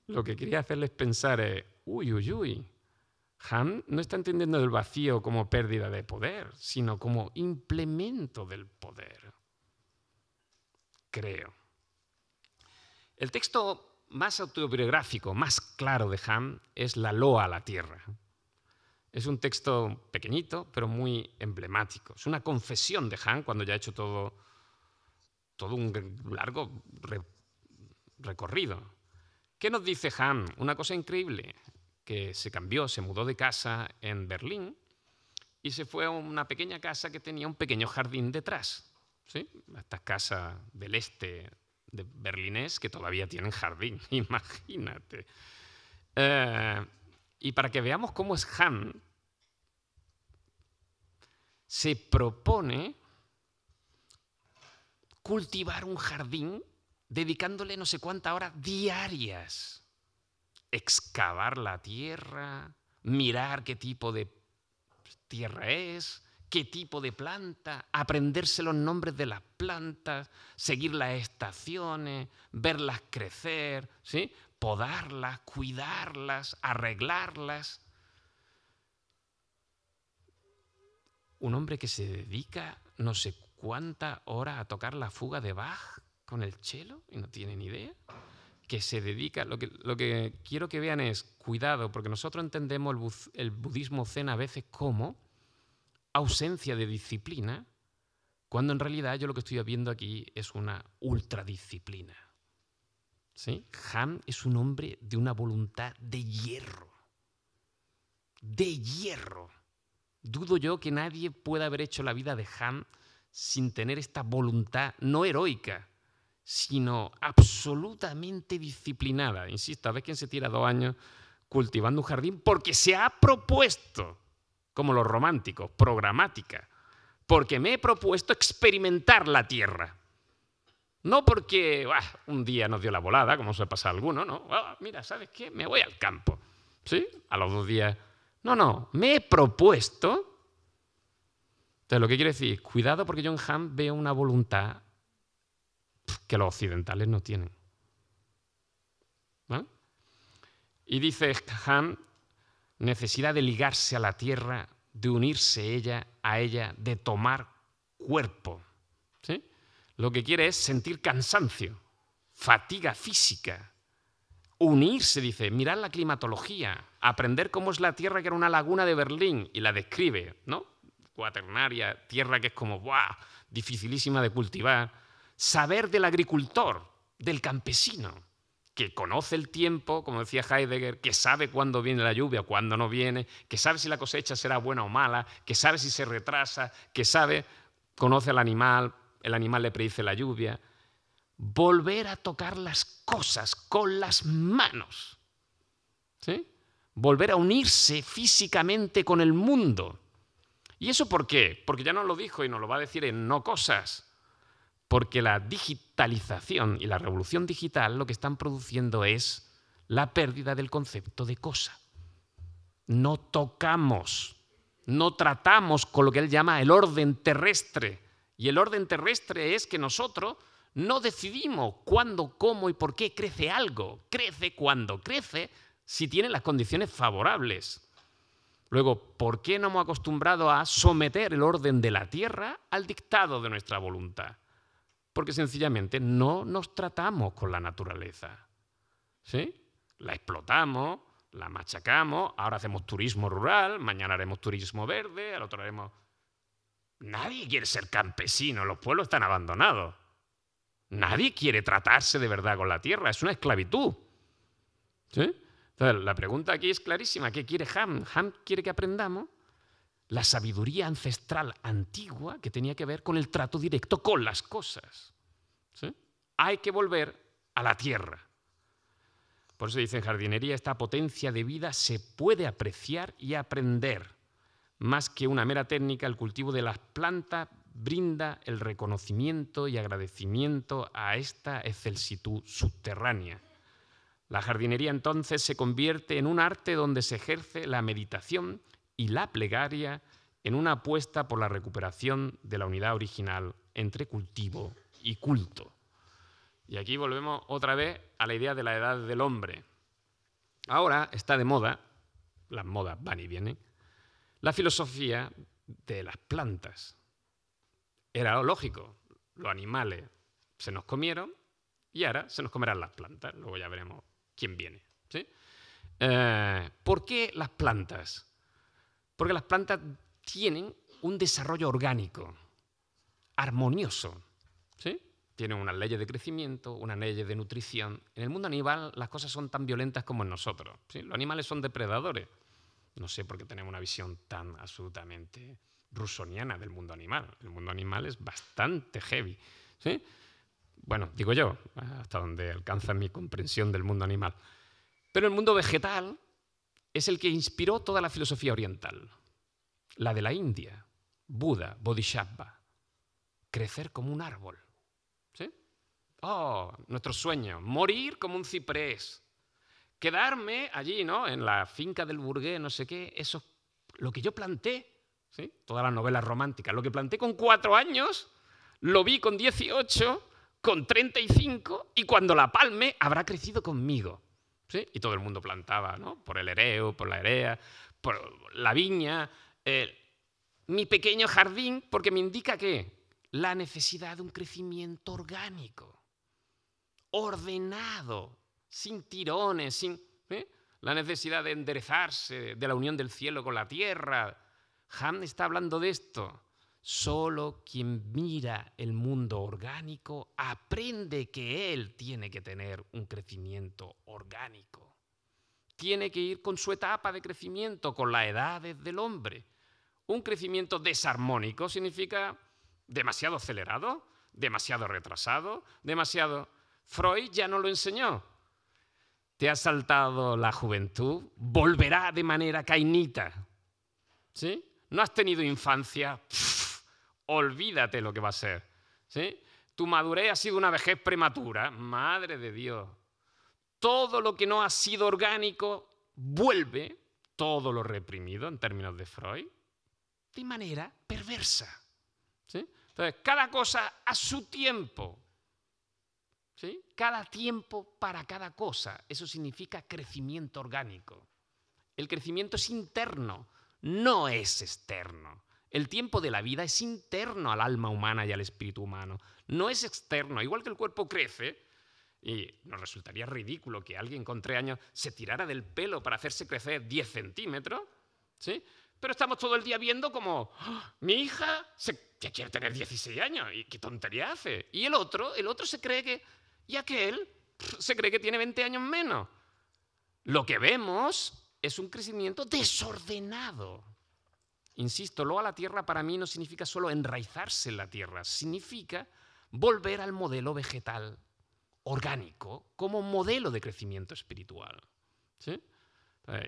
S1: Lo que quería hacerles pensar es, uy. Han no está entendiendo el vacío como pérdida de poder, sino como implemento del poder. Creo. El texto más autobiográfico, más claro de Han es la Loa a la Tierra. Es un texto pequeñito, pero muy emblemático. Es una confesión de Han cuando ya ha hecho todo un largo recorrido. ¿Qué nos dice Han? Una cosa increíble, que se cambió, se mudó de casa en Berlín y se fue a una pequeña casa que tenía un pequeño jardín detrás. ¿Sí? Estas casas del este de berlinés que todavía tienen jardín, imagínate. Y para que veamos cómo es Han, se propone cultivar un jardín dedicándole no sé cuántas horas diarias. Excavar la tierra, mirar qué tipo de tierra es, qué tipo de planta, aprenderse los nombres de las plantas, seguir las estaciones, verlas crecer, ¿sí? Podarlas, cuidarlas, arreglarlas. Un hombre que se dedica no sé cuántas horas a tocar la fuga de Bach con el cello y no tiene ni idea. Que se dedica, lo que quiero que vean es, cuidado, porque nosotros entendemos el budismo zen a veces como ausencia de disciplina, cuando en realidad yo lo que estoy viendo aquí es una ultradisciplina. ¿Sí? Han es un hombre de una voluntad de hierro. De hierro. Dudo yo que nadie pueda haber hecho la vida de Han sin tener esta voluntad no heroica, sino absolutamente disciplinada. Insisto, a ver quién se tira 2 años cultivando un jardín porque se ha propuesto, como los románticos, programática, porque me he propuesto experimentar la tierra. No porque un día nos dio la volada, como suele pasar a alguno, no. Mira, ¿sabes qué? Me voy al campo. ¿Sí? A los 2 días. No, me he propuesto. Entonces, lo que quiero decir, cuidado porque yo en Han veo una voluntad que los occidentales no tienen. ¿Vale? Y dice Han, necesidad de ligarse a la tierra, de unirse a ella, de tomar cuerpo. ¿Sí? Lo que quiere es sentir cansancio, fatiga física, unirse, dice, mirar la climatología, aprender cómo es la tierra que era una laguna de Berlín y la describe, ¿no? Cuaternaria, tierra que es como dificilísima de cultivar. Saber del agricultor, del campesino, que conoce el tiempo, como decía Heidegger, que sabe cuándo viene la lluvia, cuándo no viene, que sabe si la cosecha será buena o mala, que sabe si se retrasa, que conoce al animal, el animal le predice la lluvia. Volver a tocar las cosas con las manos. ¿Sí? Volver a unirse físicamente con el mundo. ¿Y eso por qué? Porque ya nos lo dijo y nos lo va a decir en No Cosas. Porque la digitalización y la revolución digital lo que están produciendo es la pérdida del concepto de cosa. No tocamos, no tratamos con lo que él llama el orden terrestre. Y el orden terrestre es que nosotros No decidimos cuándo, cómo y por qué crece algo. Crece cuando crece si tiene las condiciones favorables. Luego, ¿por qué no hemos acostumbrado a someter el orden de la tierra al dictado de nuestra voluntad? Porque sencillamente no nos tratamos con la naturaleza. ¿Sí? La explotamos, la machacamos, ahora hacemos turismo rural, mañana haremos turismo verde, al otro haremos... Nadie quiere ser campesino, los pueblos están abandonados. Nadie quiere tratarse de verdad con la tierra, es una esclavitud. ¿Sí? Entonces, la pregunta aquí es clarísima. ¿Qué quiere Ham? Ham quiere que aprendamos la sabiduría ancestral antigua que tenía que ver con el trato directo con las cosas. ¿Sí? Hay que volver a la tierra. Por eso dice en jardinería, esta potencia de vida se puede apreciar y aprender. Más que una mera técnica, el cultivo de las plantas brinda el reconocimiento y agradecimiento a esta excelsitud subterránea. La jardinería entonces se convierte en un arte donde se ejerce la meditación y la plegaria en una apuesta por la recuperación de la unidad original entre cultivo y culto. Y aquí volvemos otra vez a la idea de la edad del hombre. Ahora está de moda, las modas van y vienen, la filosofía de las plantas. Era lo lógico, los animales se nos comieron y ahora se nos comerán las plantas. Luego ya veremos quién viene. ¿Sí? ¿Por qué las plantas? Porque las plantas tienen un desarrollo orgánico, armonioso. ¿Sí? Tienen unas leyes de crecimiento, unas leyes de nutrición. En el mundo animal las cosas son tan violentas como en nosotros. ¿Sí? Los animales son depredadores. No sé por qué tenemos una visión tan absolutamente rusoniana del mundo animal. El mundo animal es bastante heavy. ¿Sí? Bueno, digo yo, hasta donde alcanza mi comprensión del mundo animal. Pero el mundo vegetal es el que inspiró toda la filosofía oriental. La de la India, Buda, Bodhisattva. Crecer como un árbol. ¿Sí? Oh, nuestro sueño, morir como un ciprés. Quedarme allí, ¿no? En la finca del burgués, no sé qué, eso, lo que yo planté, ¿sí? Todas las novelas románticas, lo que planté con 4 años, lo vi con 18, con 35, y cuando la palme habrá crecido conmigo. ¿Sí? Y todo el mundo plantaba, ¿no? Por el ereo, por la erea, por la viña, mi pequeño jardín, porque me indica ¿qué? La necesidad de un crecimiento orgánico, ordenado, sin tirones, sin la necesidad de enderezarse, de la unión del cielo con la tierra. Ham está hablando de esto. Solo quien mira el mundo orgánico aprende que él tiene que tener un crecimiento orgánico. Tiene que ir con su etapa de crecimiento, con las edades del hombre. Un crecimiento desarmónico significa demasiado acelerado, demasiado retrasado, demasiado... Freud ya no lo enseñó. Te ha saltado la juventud, volverá de manera cainita. ¿Sí? No has tenido infancia, olvídate lo que va a ser. ¿Sí? Tu madurez ha sido una vejez prematura. Madre de Dios. Todo lo que no ha sido orgánico vuelve, todo lo reprimido en términos de Freud, de manera perversa. ¿Sí? Entonces, cada cosa a su tiempo. ¿Sí? Cada tiempo para cada cosa. Eso significa crecimiento orgánico. El crecimiento es interno, no es externo. El tiempo de la vida es interno al alma humana y al espíritu humano. No es externo. Igual que el cuerpo crece, y nos resultaría ridículo que alguien con 3 años se tirara del pelo para hacerse crecer 10 centímetros, ¿sí? Pero estamos todo el día viendo como mi hija que quiere tener 16 años y qué tontería hace. Y el otro se cree que... Y aquel se cree que tiene 20 años menos. Lo que vemos es un crecimiento desordenado. Insisto, lo a la tierra para mí no significa solo enraizarse en la tierra, significa volver al modelo vegetal orgánico como modelo de crecimiento espiritual. ¿Sí?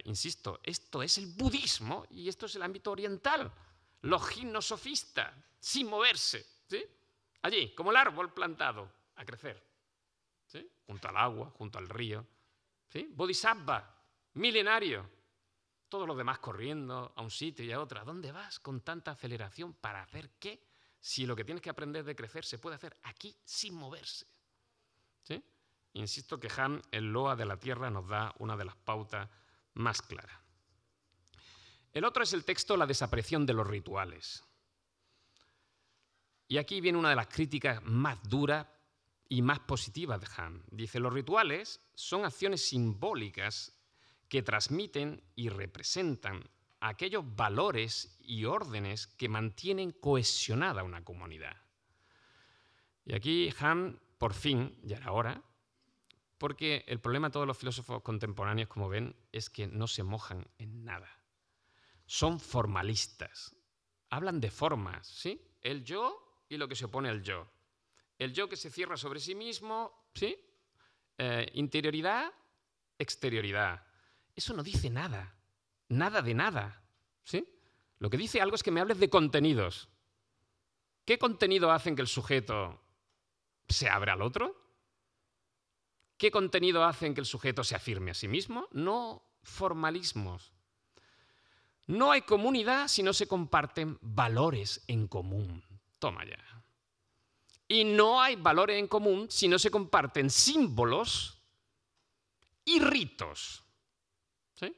S1: Insisto, esto es el budismo y esto es el ámbito oriental. Los gimnosofistas, sin moverse, ¿sí? Allí, como el árbol plantado, a crecer. ¿Sí? Junto al agua, junto al río. ¿Sí? Bodhisattva, milenario. Todos los demás corriendo a un sitio y a otro. ¿A dónde vas con tanta aceleración? ¿Para hacer qué? si lo que tienes que aprender de crecer se puede hacer aquí sin moverse. ¿Sí? Insisto que Han, en Loa de la Tierra, nos da una de las pautas más claras. El otro es el texto La desaparición de los rituales. Y aquí viene una de las críticas más duras y más positivas de Han. Dice, los rituales son acciones simbólicas que transmiten y representan aquellos valores y órdenes que mantienen cohesionada una comunidad. Y aquí Han, por fin, ya era hora, porque el problema de todos los filósofos contemporáneos, como ven, es que no se mojan en nada. Son formalistas. Hablan de formas, ¿sí? El yo y lo que se opone al yo. El yo que se cierra sobre sí mismo, ¿sí? Interioridad, exterioridad. Eso no dice nada. Nada de nada, ¿sí? Lo que dice algo es que me hables de contenidos. ¿Qué contenido hacen que el sujeto se abra al otro? ¿Qué contenido hacen que el sujeto se afirme a sí mismo? No formalismos. No hay comunidad si no se comparten valores en común. Toma ya. Y no hay valores en común si no se comparten símbolos y ritos. ¿Sí?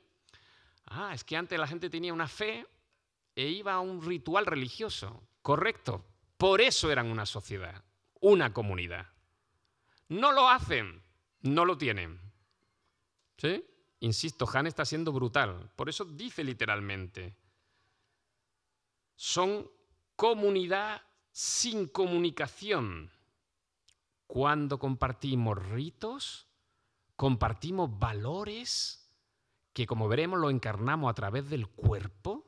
S1: Es que antes la gente tenía una fe e iba a un ritual religioso. Correcto. Por eso eran una sociedad, una comunidad. No lo hacen, no lo tienen. ¿Sí? Insisto, Han está siendo brutal. Por eso dice literalmente, son comunidad sin comunicación. Cuando compartimos ritos, compartimos valores que, como veremos, lo encarnamos a través del cuerpo,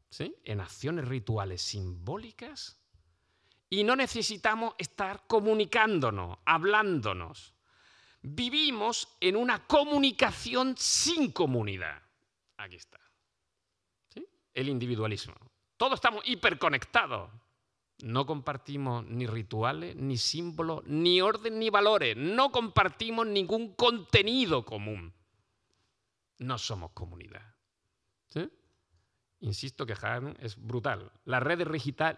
S1: ¿sí? En acciones rituales simbólicas, y no necesitamos estar comunicándonos, hablándonos. Vivimos en una comunicación sin comunidad. Aquí está. ¿Sí? El individualismo. Todos estamos hiperconectados. No compartimos ni rituales, ni símbolos, ni orden, ni valores. No compartimos ningún contenido común. No somos comunidad. ¿Sí? Insisto que Han es brutal. Las redes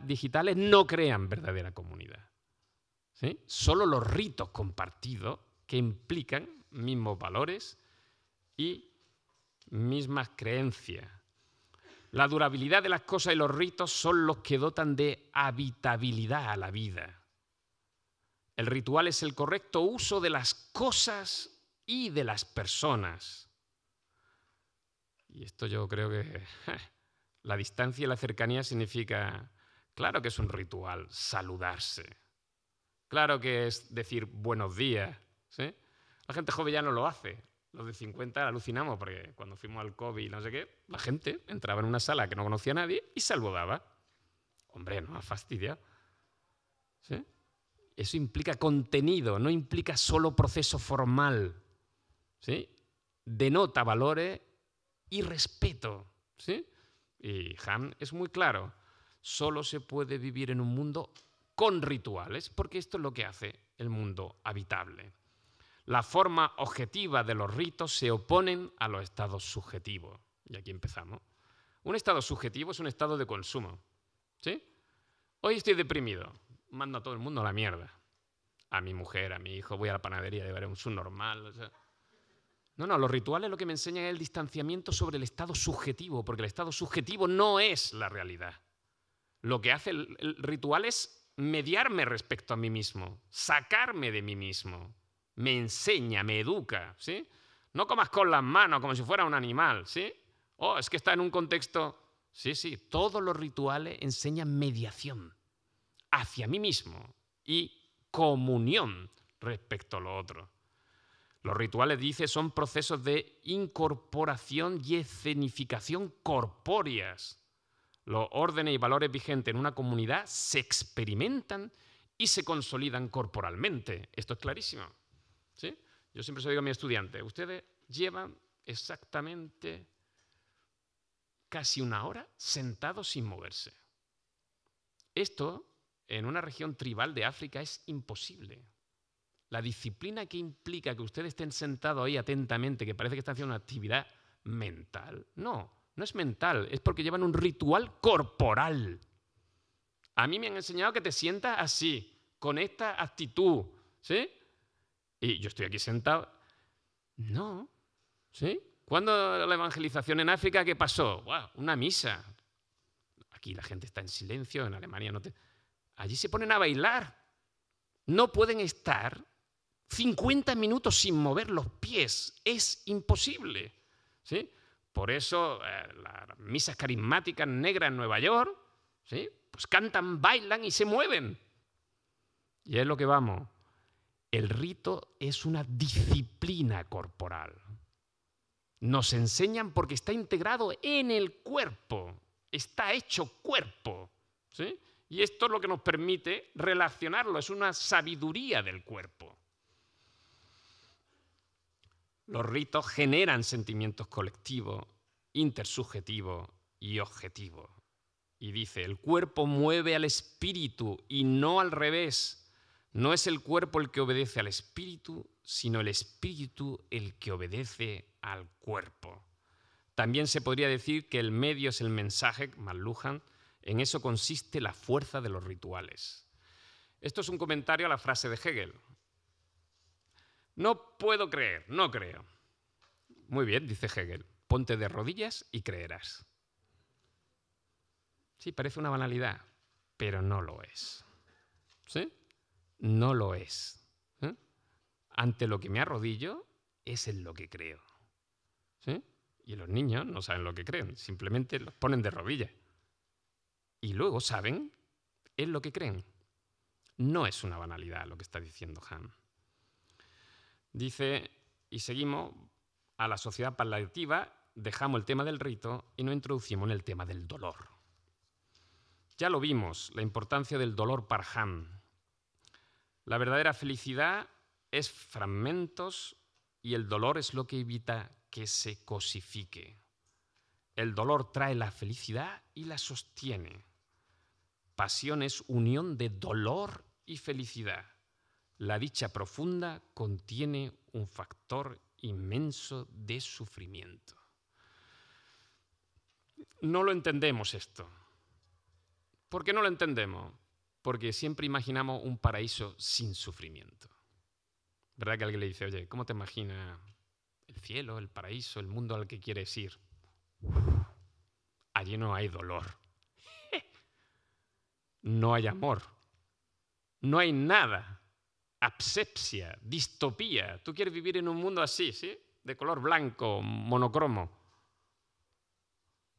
S1: digitales no crean verdadera comunidad. ¿Sí? Solo los ritos compartidos que implican mismos valores y mismas creencias. La durabilidad de las cosas y los ritos son los que dotan de habitabilidad a la vida. El ritual es el correcto uso de las cosas y de las personas. Y esto yo creo que la distancia y la cercanía significa, claro que es un ritual, saludarse. Claro que es decir buenos días. ¿Sí? La gente joven ya no lo hace. Los de 50 alucinamos porque cuando fuimos al COVID y no sé qué, la gente entraba en una sala que no conocía a nadie y saludaba. Hombre, no ha fastidiado. ¿Sí? Eso implica contenido, no implica solo proceso formal. ¿Sí? Denota valores y respeto. ¿Sí? Y Han es muy claro. Solo se puede vivir en un mundo con rituales, porque esto es lo que hace el mundo habitable. La forma objetiva de los ritos se oponen a los estados subjetivos. Y aquí empezamos. Un estado subjetivo es un estado de consumo. ¿Sí? Hoy estoy deprimido. Mando a todo el mundo a la mierda. A mi mujer, a mi hijo, voy a la panadería, llevaré un subnormal. O sea. No, los rituales lo que me enseñan es el distanciamiento sobre el estado subjetivo, porque el estado subjetivo no es la realidad. Lo que hace el ritual es mediarme respecto a mí mismo, sacarme de mí mismo. Me enseña, me educa, ¿sí? No comas con las manos como si fuera un animal, ¿sí? Es que está en un contexto... Sí, todos los rituales enseñan mediación hacia mí mismo y comunión respecto a lo otro. Los rituales, dice, son procesos de incorporación y escenificación corpóreas. Los órdenes y valores vigentes en una comunidad se experimentan y se consolidan corporalmente. Esto es clarísimo. ¿Sí? Yo siempre se lo digo a mis estudiantes, ustedes llevan exactamente casi una hora sentados sin moverse. Esto, en una región tribal de África, es imposible. La disciplina que implica que ustedes estén sentados ahí atentamente, que parece que están haciendo una actividad mental. No es mental, es porque llevan un ritual corporal. A mí me han enseñado que te sientas así, con esta actitud, ¿sí? Y yo estoy aquí sentado. No, ¿sí? ¿Cuándo la evangelización en África qué pasó? ¡Wow! Una misa. Aquí la gente está en silencio, en Alemania no te... Allí se ponen a bailar. No pueden estar 50 minutos sin mover los pies. Es imposible, ¿sí? Por eso las misas carismáticas negras en Nueva York, ¿sí? Pues cantan, bailan y se mueven. Y es lo que vamos. El rito es una disciplina corporal. Nos enseñan porque está integrado en el cuerpo. Está hecho cuerpo, ¿sí? Y esto es lo que nos permite relacionarlo. Es una sabiduría del cuerpo. Los ritos generan sentimientos colectivos, intersubjetivos y objetivos. Y dice, el cuerpo mueve al espíritu y no al revés. No es el cuerpo el que obedece al espíritu, sino el espíritu el que obedece al cuerpo. También se podría decir que el medio es el mensaje, McLuhan, en eso consiste la fuerza de los rituales. Esto es un comentario a la frase de Hegel. No puedo creer, no creo. Muy bien, dice Hegel, ponte de rodillas y creerás. Sí, parece una banalidad, pero no lo es. ¿Sí? No lo es. ¿Eh? Ante lo que me arrodillo es en lo que creo. ¿Sí? Y los niños no saben lo que creen, simplemente los ponen de rodillas. Y luego saben en lo que creen. No es una banalidad lo que está diciendo Hahn. Dice, y seguimos a la sociedad paliativa, dejamos el tema del rito y nos introducimos en el tema del dolor. Ya lo vimos, la importancia del dolor para Hahn. La verdadera felicidad es fragmentos y el dolor es lo que evita que se cosifique. El dolor trae la felicidad y la sostiene. Pasión es unión de dolor y felicidad. La dicha profunda contiene un factor inmenso de sufrimiento. No lo entendemos esto. ¿Por qué no lo entendemos? Porque siempre imaginamos un paraíso sin sufrimiento. ¿Verdad que alguien le dice, oye, ¿cómo te imaginas el cielo, el paraíso, el mundo al que quieres ir? Allí no hay dolor. No hay amor. No hay nada. Asepsia, distopía. Tú quieres vivir en un mundo así, ¿sí? De color blanco, monocromo.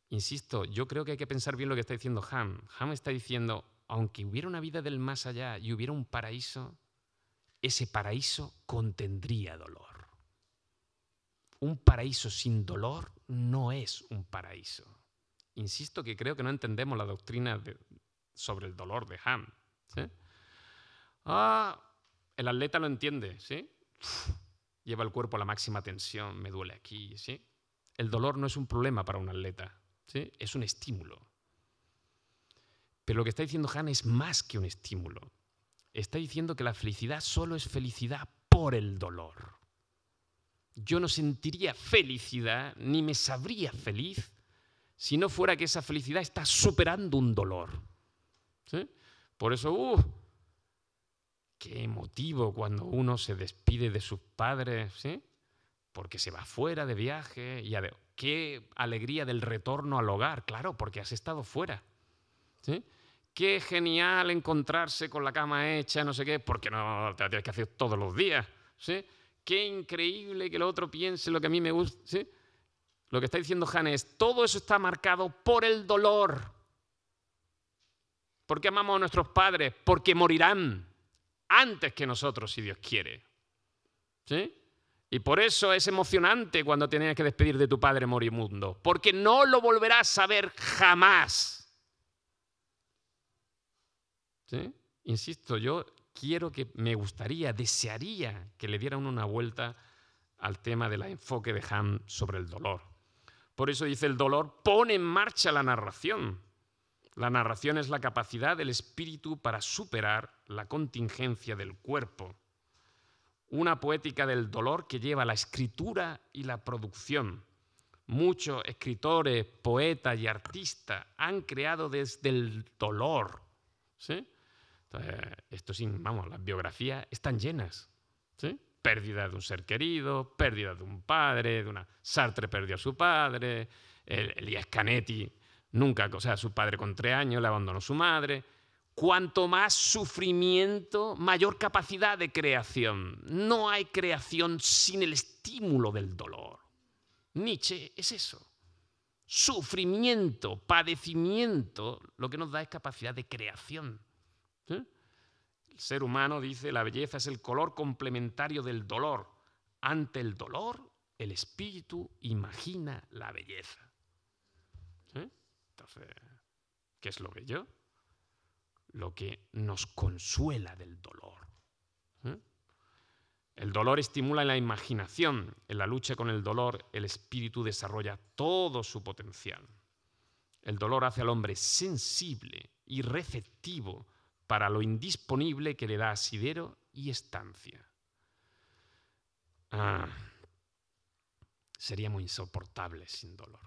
S1: Insisto, yo creo que hay que pensar bien lo que está diciendo Hahn. Hahn está diciendo, aunque hubiera una vida del más allá y hubiera un paraíso, ese paraíso contendría dolor. Un paraíso sin dolor no es un paraíso. Insisto que creo que no entendemos la doctrina sobre el dolor de Hahn, ¿sí? El atleta lo entiende, ¿sí? Lleva el cuerpo a la máxima tensión, me duele aquí, ¿sí? El dolor no es un problema para un atleta, ¿sí? Es un estímulo. Pero lo que está diciendo Hahn es más que un estímulo. Está diciendo que la felicidad solo es felicidad por el dolor. Yo no sentiría felicidad ni me sabría feliz si no fuera que esa felicidad está superando un dolor, ¿sí? Por eso, qué emotivo cuando uno se despide de sus padres, ¿sí? Porque se va fuera de viaje. Y qué alegría del retorno al hogar, claro, porque has estado fuera, ¿sí? Qué genial encontrarse con la cama hecha, no sé qué, porque no te la tienes que hacer todos los días, ¿sí? Qué increíble que el otro piense lo que a mí me gusta, ¿sí? Lo que está diciendo Hahn es, todo eso está marcado por el dolor. ¿Por qué amamos a nuestros padres? Porque morirán antes que nosotros, si Dios quiere, ¿sí? Y por eso es emocionante cuando te tienes que despedir de tu padre moribundo, porque no lo volverás a ver jamás. ¿Sí? Insisto, yo me gustaría, desearía que le dieran una vuelta al tema del enfoque de Hahn sobre el dolor. Por eso dice, el dolor pone en marcha la narración. La narración es la capacidad del espíritu para superar la contingencia del cuerpo. Una poética del dolor que lleva la escritura y la producción. Muchos escritores, poetas y artistas han creado desde el dolor, ¿sí? Entonces, vamos, las biografías están llenas, ¿sí? Pérdida de un ser querido, pérdida de un padre, Sartre perdió a su padre, Elías Canetti nunca, o sea, su padre con 3 años le abandonó su madre. Cuanto más sufrimiento, mayor capacidad de creación. No hay creación sin el estímulo del dolor. Nietzsche es eso. Sufrimiento, padecimiento, lo que nos da es capacidad de creación. ¿Sí? El ser humano, dice, la belleza es el color complementario del dolor. Ante el dolor, el espíritu imagina la belleza. ¿Sí? Entonces, ¿qué es lo bello? Lo que nos consuela del dolor. ¿Sí? El dolor estimula la imaginación. En la lucha con el dolor, el espíritu desarrolla todo su potencial. El dolor hace al hombre sensible y receptivo para lo indisponible que le da asidero y estancia. Seríamos insoportables sin dolor.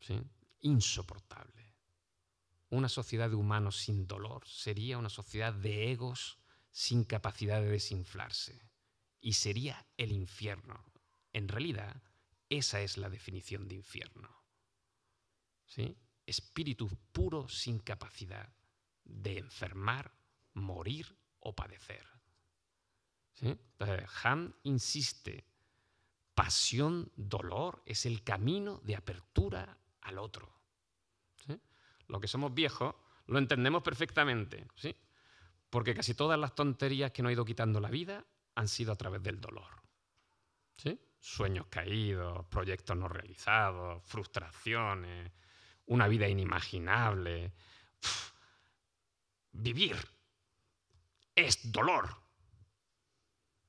S1: ¿Sí? Insoportable. Una sociedad de humanos sin dolor sería una sociedad de egos sin capacidad de desinflarse. Y sería el infierno. En realidad, esa es la definición de infierno. ¿Sí? Espíritu puro sin capacidad de enfermar, morir o padecer. ¿Sí? Han insiste, pasión, dolor es el camino de apertura al otro. ¿Sí? Los que somos viejos lo entendemos perfectamente, ¿sí? Porque casi todas las tonterías que nos ha ido quitando la vida han sido a través del dolor. ¿Sí? Sueños caídos, proyectos no realizados, frustraciones, una vida inimaginable. Vivir es dolor.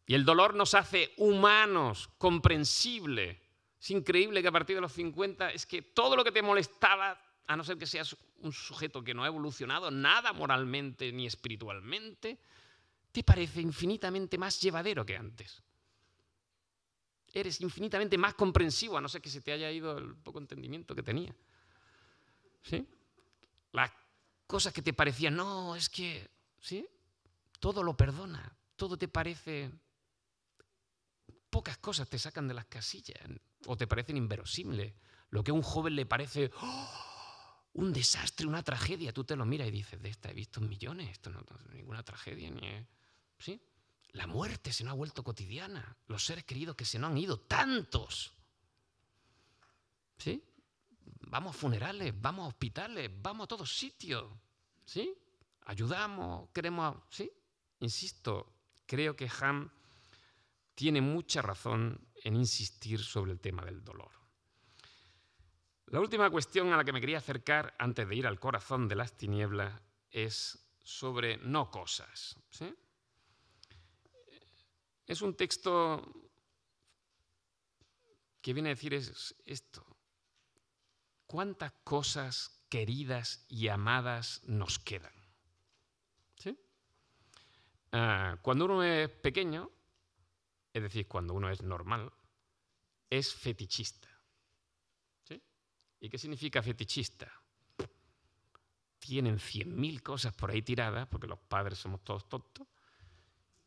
S1: Y el dolor nos hace humanos, comprensibles. Es increíble que a partir de los 50 es que todo lo que te molestaba, a no ser que seas un sujeto que no ha evolucionado nada moralmente ni espiritualmente, te parece infinitamente más llevadero que antes. Eres infinitamente más comprensivo, a no ser que se te haya ido el poco entendimiento que tenía. ¿Sí? Las cosas que te parecían, no, es que, ¿sí? Todo lo perdona, todo te parece... Pocas cosas te sacan de las casillas o te parecen inverosímiles. Lo que a un joven le parece un desastre, una tragedia, tú te lo miras y dices, de esta he visto millones, esto no es ninguna tragedia ni es... ¿Sí? La muerte se nos ha vuelto cotidiana, los seres queridos que se nos han ido, tantos. ¿Sí? Vamos a funerales, vamos a hospitales, vamos a todos sitios. ¿Sí? Ayudamos, queremos... ¿Sí? Insisto, creo que Han tiene mucha razón en insistir sobre el tema del dolor. La última cuestión a la que me quería acercar antes de ir al corazón de las tinieblas es sobre no cosas. ¿Sí? Es un texto que viene a decir esto. ¿Cuántas cosas queridas y amadas nos quedan? ¿Sí? Cuando uno es pequeño, es decir, cuando uno es normal, es fetichista. ¿Sí? ¿Y qué significa fetichista? Tienen 100.000 cosas por ahí tiradas, porque los padres somos todos tontos,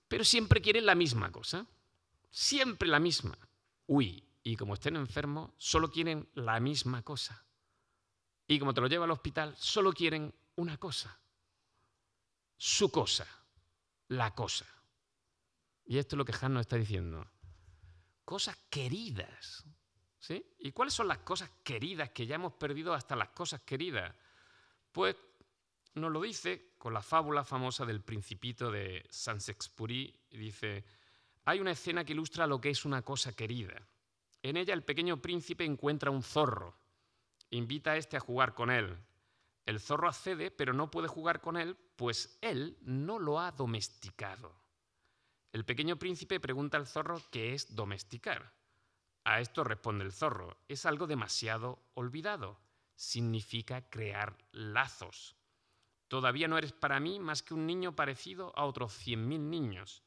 S1: pero siempre quieren la misma cosa. Siempre la misma. Uy, y como estén enfermos, solo quieren la misma cosa. Y como te lo lleva al hospital, solo quieren una cosa. Su cosa. La cosa. Y esto es lo que Han nos está diciendo. Cosas queridas. ¿Sí? ¿Y cuáles son las cosas queridas que ya hemos perdido hasta las cosas queridas? Pues nos lo dice con la fábula famosa del Principito de Saint-Exupéry. Dice, hay una escena que ilustra lo que es una cosa querida. En ella el pequeño príncipe encuentra un zorro. Invita a este a jugar con él. El zorro accede, pero no puede jugar con él, pues él no lo ha domesticado. El pequeño príncipe pregunta al zorro qué es domesticar. A esto responde el zorro, es algo demasiado olvidado. Significa crear lazos. Todavía no eres para mí más que un niño parecido a otros 100.000 niños.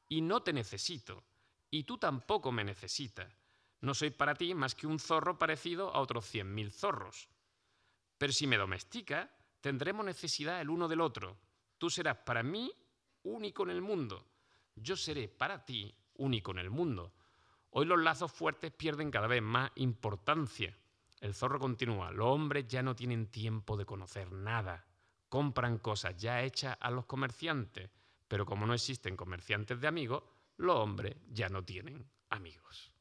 S1: Y no te necesito. Y tú tampoco me necesitas. No soy para ti más que un zorro parecido a otros 100.000 zorros. Pero si me domesticas, Tendremos necesidad el uno del otro. Tú serás para mí único en el mundo. Yo seré para ti único en el mundo. Hoy los lazos fuertes pierden cada vez más importancia. El zorro continúa. Los hombres ya no tienen tiempo de conocer nada. Compran cosas ya hechas a los comerciantes. Pero como no existen comerciantes de amigos, los hombres ya no tienen amigos.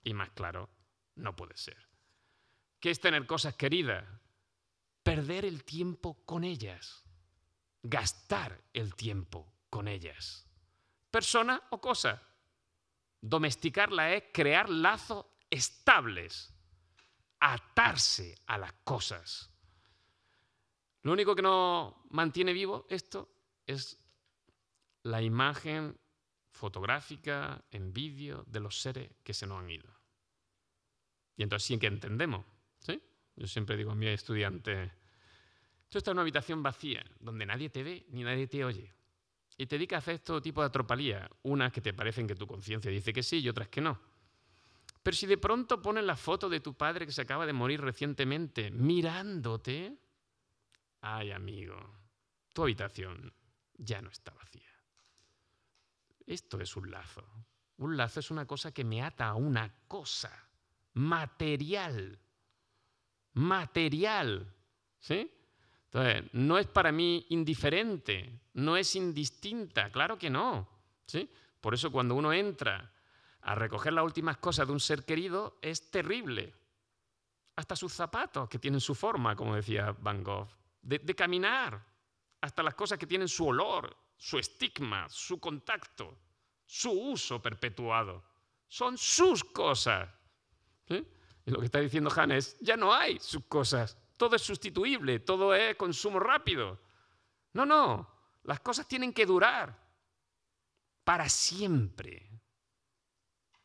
S1: Y más claro, no puede ser. ¿Qué es tener cosas queridas? Perder el tiempo con ellas. Gastar el tiempo con ellas. Persona o cosa. Domesticarla es crear lazos estables. Atarse a las cosas. Lo único que nos mantiene vivo esto es la imagen fotográfica, en vídeo, de los seres que se nos han ido. Y entonces sí que entendemos, ¿sí? Yo siempre digo a mis estudiantes, tú estás en una habitación vacía, donde nadie te ve ni nadie te oye, y te dedicas a hacer todo tipo de atropalías, unas que te parecen que tu conciencia dice que sí y otras que no. Pero si de pronto pones la foto de tu padre que se acaba de morir recientemente, mirándote, ay amigo, tu habitación ya no está vacía. Esto es un lazo. Un lazo es una cosa que me ata a una cosa material. Material. ¿Sí? Entonces, no es para mí indiferente, no es indistinta, claro que no. ¿Sí? Por eso cuando uno entra a recoger las últimas cosas de un ser querido, es terrible. Hasta sus zapatos, que tienen su forma, como decía Van Gogh, de caminar, hasta las cosas que tienen su olor, su estigma, su contacto, su uso perpetuado. Son sus cosas. ¿Sí? Y lo que está diciendo Han es, ya no hay sus cosas. Todo es sustituible, todo es consumo rápido. No, no, las cosas tienen que durar para siempre.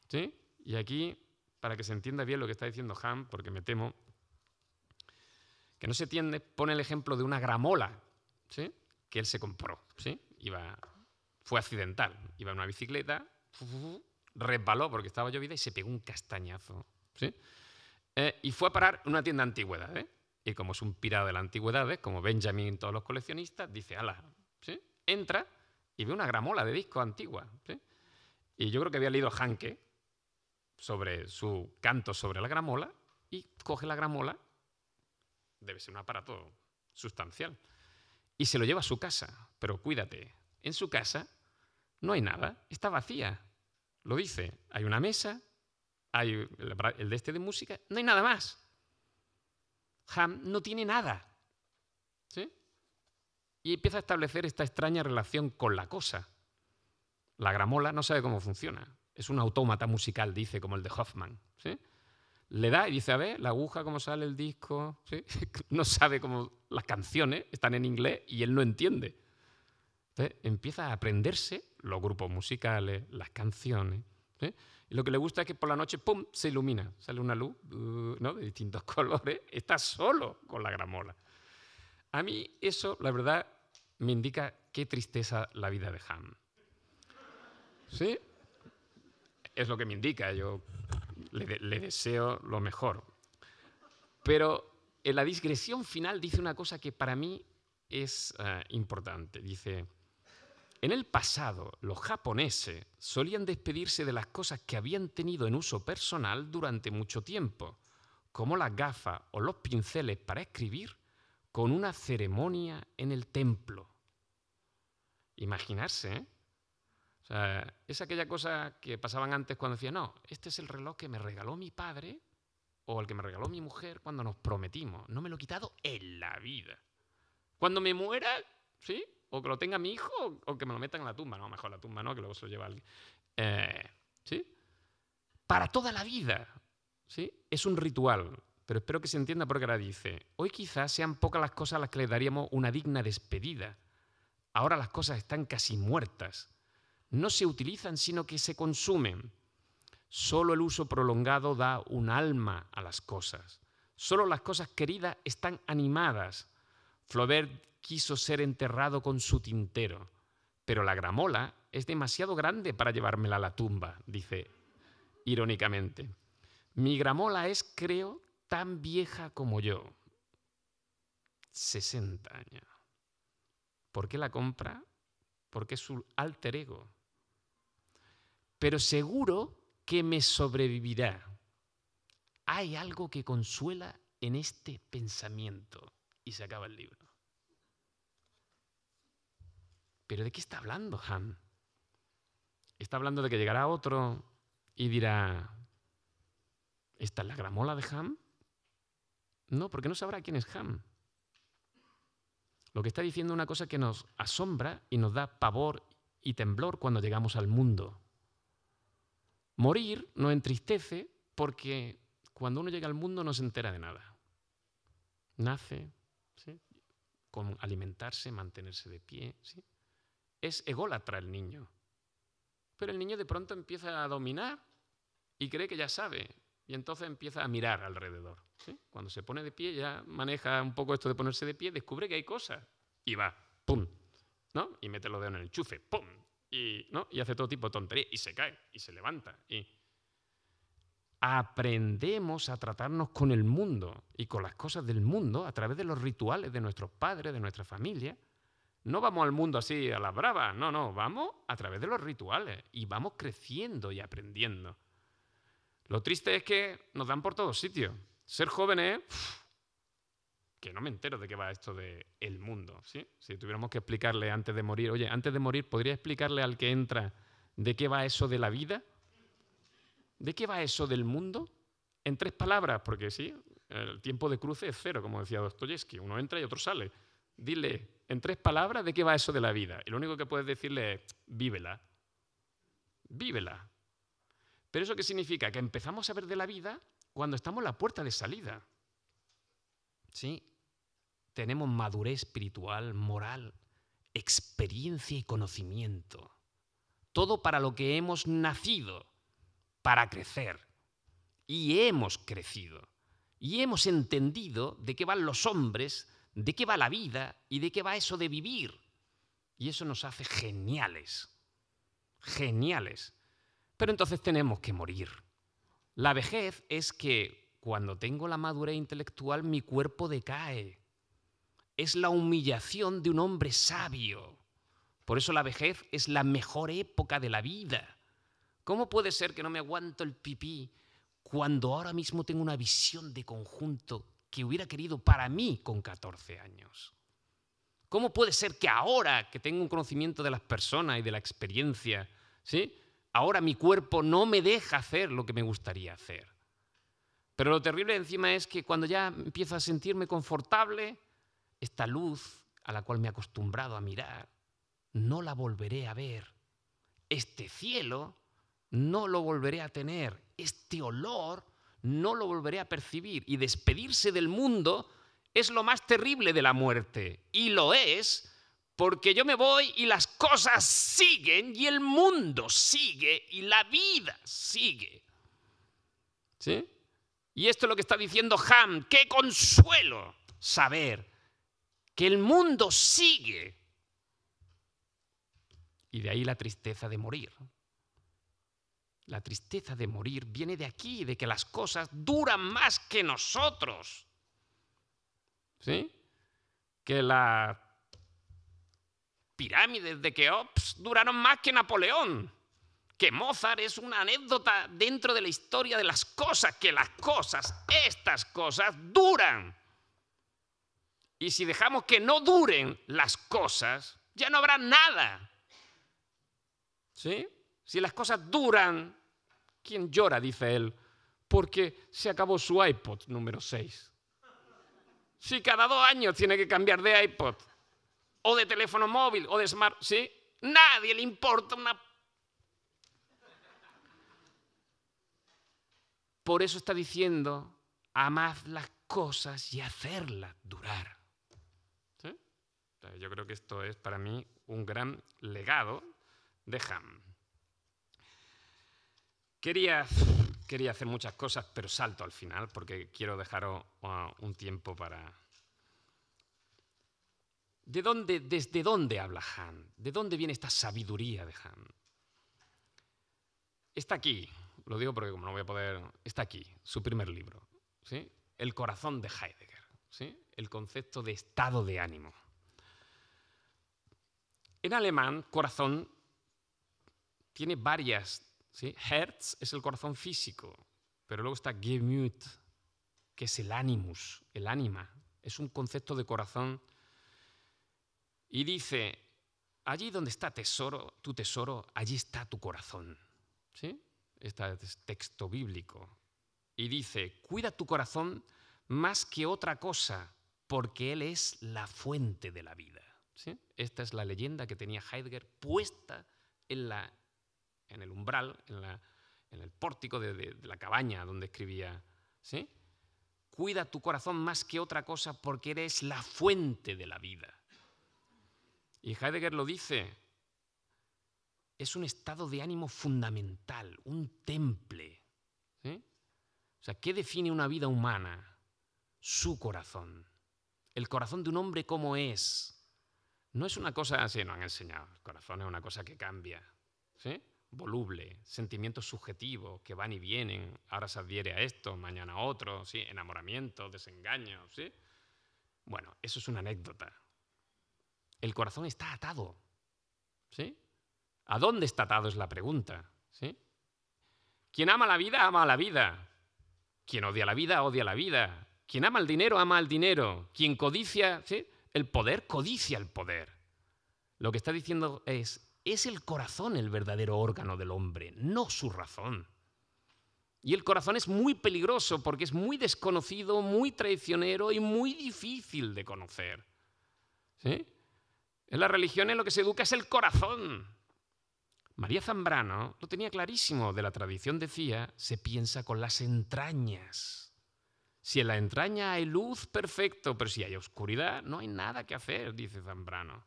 S1: ¿Sí? Y aquí, para que se entienda bien lo que está diciendo Han, porque me temo que no se entiende, pone el ejemplo de una gramola, ¿sí? Que él se compró. ¿Sí? Fue accidental. Iba en una bicicleta, resbaló porque estaba llovida y se pegó un castañazo. ¿Sí? Y fue a parar en una tienda de antigüedades. Y como es un pirado de las antigüedades, como Benjamin y todos los coleccionistas, dice, ala, ¿sí? Entra y ve una gramola de discos antigua. ¿Sí? Y yo creo que había leído Hanke sobre su canto sobre la gramola y coge la gramola, debe ser un aparato sustancial, y se lo lleva a su casa. Pero cuídate, en su casa no hay nada, está vacía. Lo dice, hay una mesa, hay el de este de música, no hay nada más. Ham no tiene nada. ¿Sí? Y empieza a establecer esta extraña relación con la cosa. La gramola no sabe cómo funciona. Es un autómata musical, dice, como el de Hoffman. ¿Sí? Le da y dice, a ver, la aguja, cómo sale el disco. ¿Sí? No sabe cómo las canciones están en inglés y él no entiende. Entonces empieza a aprenderse los grupos musicales, las canciones. ¿Sí? Y lo que le gusta es que por la noche, ¡pum!, se ilumina. Sale una luz, ¿no?, de distintos colores. Está solo con la gramola. A mí eso, la verdad, me indica qué tristeza la vida de Han. ¿Sí? Es lo que me indica. Yo le deseo lo mejor. Pero en la digresión final dice una cosa que para mí es importante. Dice, en el pasado los japoneses solían despedirse de las cosas que habían tenido en uso personal durante mucho tiempo, como las gafas o los pinceles para escribir, con una ceremonia en el templo. Imaginarse, ¿eh? O sea, es aquella cosa que pasaban antes cuando decían, no, este es el reloj que me regaló mi padre o el que me regaló mi mujer cuando nos prometimos. No me lo he quitado en la vida. Cuando me muera, ¿sí? O que lo tenga mi hijo o que me lo metan en la tumba. No, mejor la tumba no, que luego se lo lleva alguien. ¿Sí? Para toda la vida. ¿Sí? Es un ritual. Pero espero que se entienda porque ahora dice, hoy quizás sean pocas las cosas a las que le daríamos una digna despedida. Ahora las cosas están casi muertas. No se utilizan, sino que se consumen. Solo el uso prolongado da un alma a las cosas. Solo las cosas queridas están animadas. Flaubert quiso ser enterrado con su tintero, pero la gramola es demasiado grande para llevármela a la tumba, dice irónicamente. Mi gramola es, creo, tan vieja como yo. 60 años. ¿Por qué la compra? Porque es su alter ego. Pero seguro que me sobrevivirá. Hay algo que consuela en este pensamiento. Y se acaba el libro. ¿Pero de qué está hablando Ham? Está hablando de que llegará otro y dirá, ¿esta es la gramola de Ham? No, porque no sabrá quién es Ham. Lo que está diciendo es una cosa que nos asombra y nos da pavor y temblor cuando llegamos al mundo. Morir nos entristece porque cuando uno llega al mundo no se entera de nada. Nace, ¿sí?, con alimentarse, mantenerse de pie, ¿sí? Es ególatra el niño. Pero el niño de pronto empieza a dominar y cree que ya sabe. Y entonces empieza a mirar alrededor, ¿sí? Cuando se pone de pie, ya maneja un poco esto de ponerse de pie, descubre que hay cosas. Y va, ¡pum!, ¿no? Y mete los dedos en el enchufe, ¡pum!, y, ¿no?, y hace todo tipo de tonterías. Y se cae, y se levanta. Y aprendemos a tratarnos con el mundo y con las cosas del mundo a través de los rituales de nuestros padres, de nuestra familia. No vamos al mundo así a las bravas, no, vamos a través de los rituales y vamos creciendo y aprendiendo. Lo triste es que nos dan por todos sitios. Ser jóvenes, que no me entero de qué va esto del mundo, ¿sí? Si tuviéramos que explicarle antes de morir, oye, antes de morir, ¿podría explicarle al que entra de qué va eso de la vida? ¿De qué va eso del mundo? En 3 palabras, porque sí, el tiempo de cruce es 0, como decía Dostoyevsky. Uno entra y otro sale. Dile en 3 palabras de qué va eso de la vida. Y lo único que puedes decirle es, vívela. Vívela. ¿Pero eso qué significa? Que empezamos a ver de la vida cuando estamos en la puerta de salida. ¿Sí? Tenemos madurez espiritual, moral, experiencia y conocimiento. Todo para lo que hemos nacido, para crecer. Y hemos crecido. Y hemos entendido de qué van los hombres, de qué va la vida y de qué va eso de vivir. Y eso nos hace geniales. Geniales. Pero entonces tenemos que morir. La vejez es que cuando tengo la madurez intelectual mi cuerpo decae. Es la humillación de un hombre sabio. Por eso la vejez es la mejor época de la vida. ¿Cómo puede ser que no me aguanto el pipí cuando ahora mismo tengo una visión de conjunto que hubiera querido para mí con 14 años? ¿Cómo puede ser que ahora que tengo un conocimiento de las personas y de la experiencia, ¿sí?, ahora mi cuerpo no me deja hacer lo que me gustaría hacer? Pero lo terrible encima es que cuando ya empiezo a sentirme confortable, esta luz a la cual me he acostumbrado a mirar, no la volveré a ver. Este cielo no lo volveré a tener. Este olor no lo volveré a percibir. Y despedirse del mundo es lo más terrible de la muerte. Y lo es porque yo me voy y las cosas siguen y el mundo sigue y la vida sigue. ¿Sí? Y esto es lo que está diciendo Ham. ¡Qué consuelo saber que el mundo sigue! Y de ahí la tristeza de morir. La tristeza de morir viene de aquí, de que las cosas duran más que nosotros. ¿Sí? Que las pirámides de Keops duraron más que Napoleón. Que Mozart es una anécdota dentro de la historia de las cosas, que las cosas, estas cosas, duran. Y si dejamos que no duren las cosas, ya no habrá nada. ¿Sí? Si las cosas duran, ¿quién llora?, dice él, porque se acabó su iPod número 6. Si cada 2 años tiene que cambiar de iPod, o de teléfono móvil, o de smart, ¿sí? Nadie le importa una... Por eso está diciendo, amad las cosas y hacerlas durar. ¿Sí? Yo creo que esto es para mí un gran legado de Ham. Quería hacer muchas cosas, pero salto al final porque quiero dejaros un tiempo para... ¿Desde dónde habla Ham? ¿De dónde viene esta sabiduría de Ham? Está aquí, lo digo porque como no voy a poder... Está aquí, su primer libro, ¿sí? El corazón de Heidegger. ¿sí? El concepto de estado de ánimo. En alemán, corazón tiene varias, ¿sí? Herz es el corazón físico, pero luego está Gemüt, que es el animus, el ánima. Es un concepto de corazón. Y dice, allí donde está tu tesoro, allí está tu corazón. ¿Sí? Este es texto bíblico. Y dice, cuida tu corazón más que otra cosa, porque él es la fuente de la vida. ¿Sí? Esta es la leyenda que tenía Heidegger puesta en el umbral, en el pórtico de la cabaña donde escribía. ¿Sí? Cuida tu corazón más que otra cosa porque eres la fuente de la vida. Y Heidegger lo dice, es un estado de ánimo fundamental, un temple. ¿Sí? O sea, ¿qué define una vida humana? Su corazón. El corazón de un hombre, ¿cómo es? No es una cosa así, nos han enseñado. El corazón es una cosa que cambia. ¿Sí? Voluble, sentimientos subjetivos que van y vienen. Ahora se adhiere a esto, mañana a otro. ¿Sí? Enamoramiento, desengaño. ¿Sí? Bueno, eso es una anécdota. El corazón está atado. ¿Sí? ¿A dónde está atado? Es la pregunta. ¿Sí? Quien ama la vida, ama a la vida. Quien odia la vida, odia la vida. Quien ama el dinero, ama al dinero. Quien codicia, ¿sí? El poder, codicia el poder. Lo que está diciendo es el corazón el verdadero órgano del hombre, no su razón. Y el corazón es muy peligroso porque es muy desconocido, muy traicionero y muy difícil de conocer. ¿Sí? En las religiones lo que se educa es el corazón. María Zambrano lo tenía clarísimo. De la tradición decía, se piensa con las entrañas. Si en la entraña hay luz, perfecto, pero si hay oscuridad, no hay nada que hacer, dice Zambrano.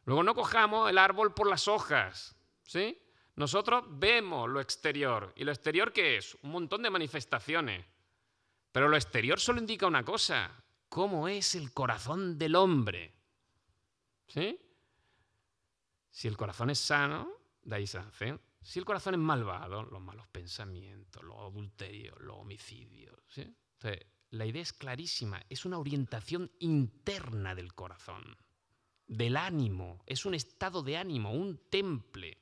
S1: Luego no cojamos el árbol por las hojas, ¿sí? Nosotros vemos lo exterior. ¿Y lo exterior qué es? Un montón de manifestaciones. Pero lo exterior solo indica una cosa, cómo es el corazón del hombre. ¿Sí? Si el corazón es sano, de ahí se hace. Si el corazón es malvado, los malos pensamientos, los adulterios, los homicidios. ¿Sí? Entonces, la idea es clarísima, es una orientación interna del corazón, del ánimo, es un estado de ánimo, un temple.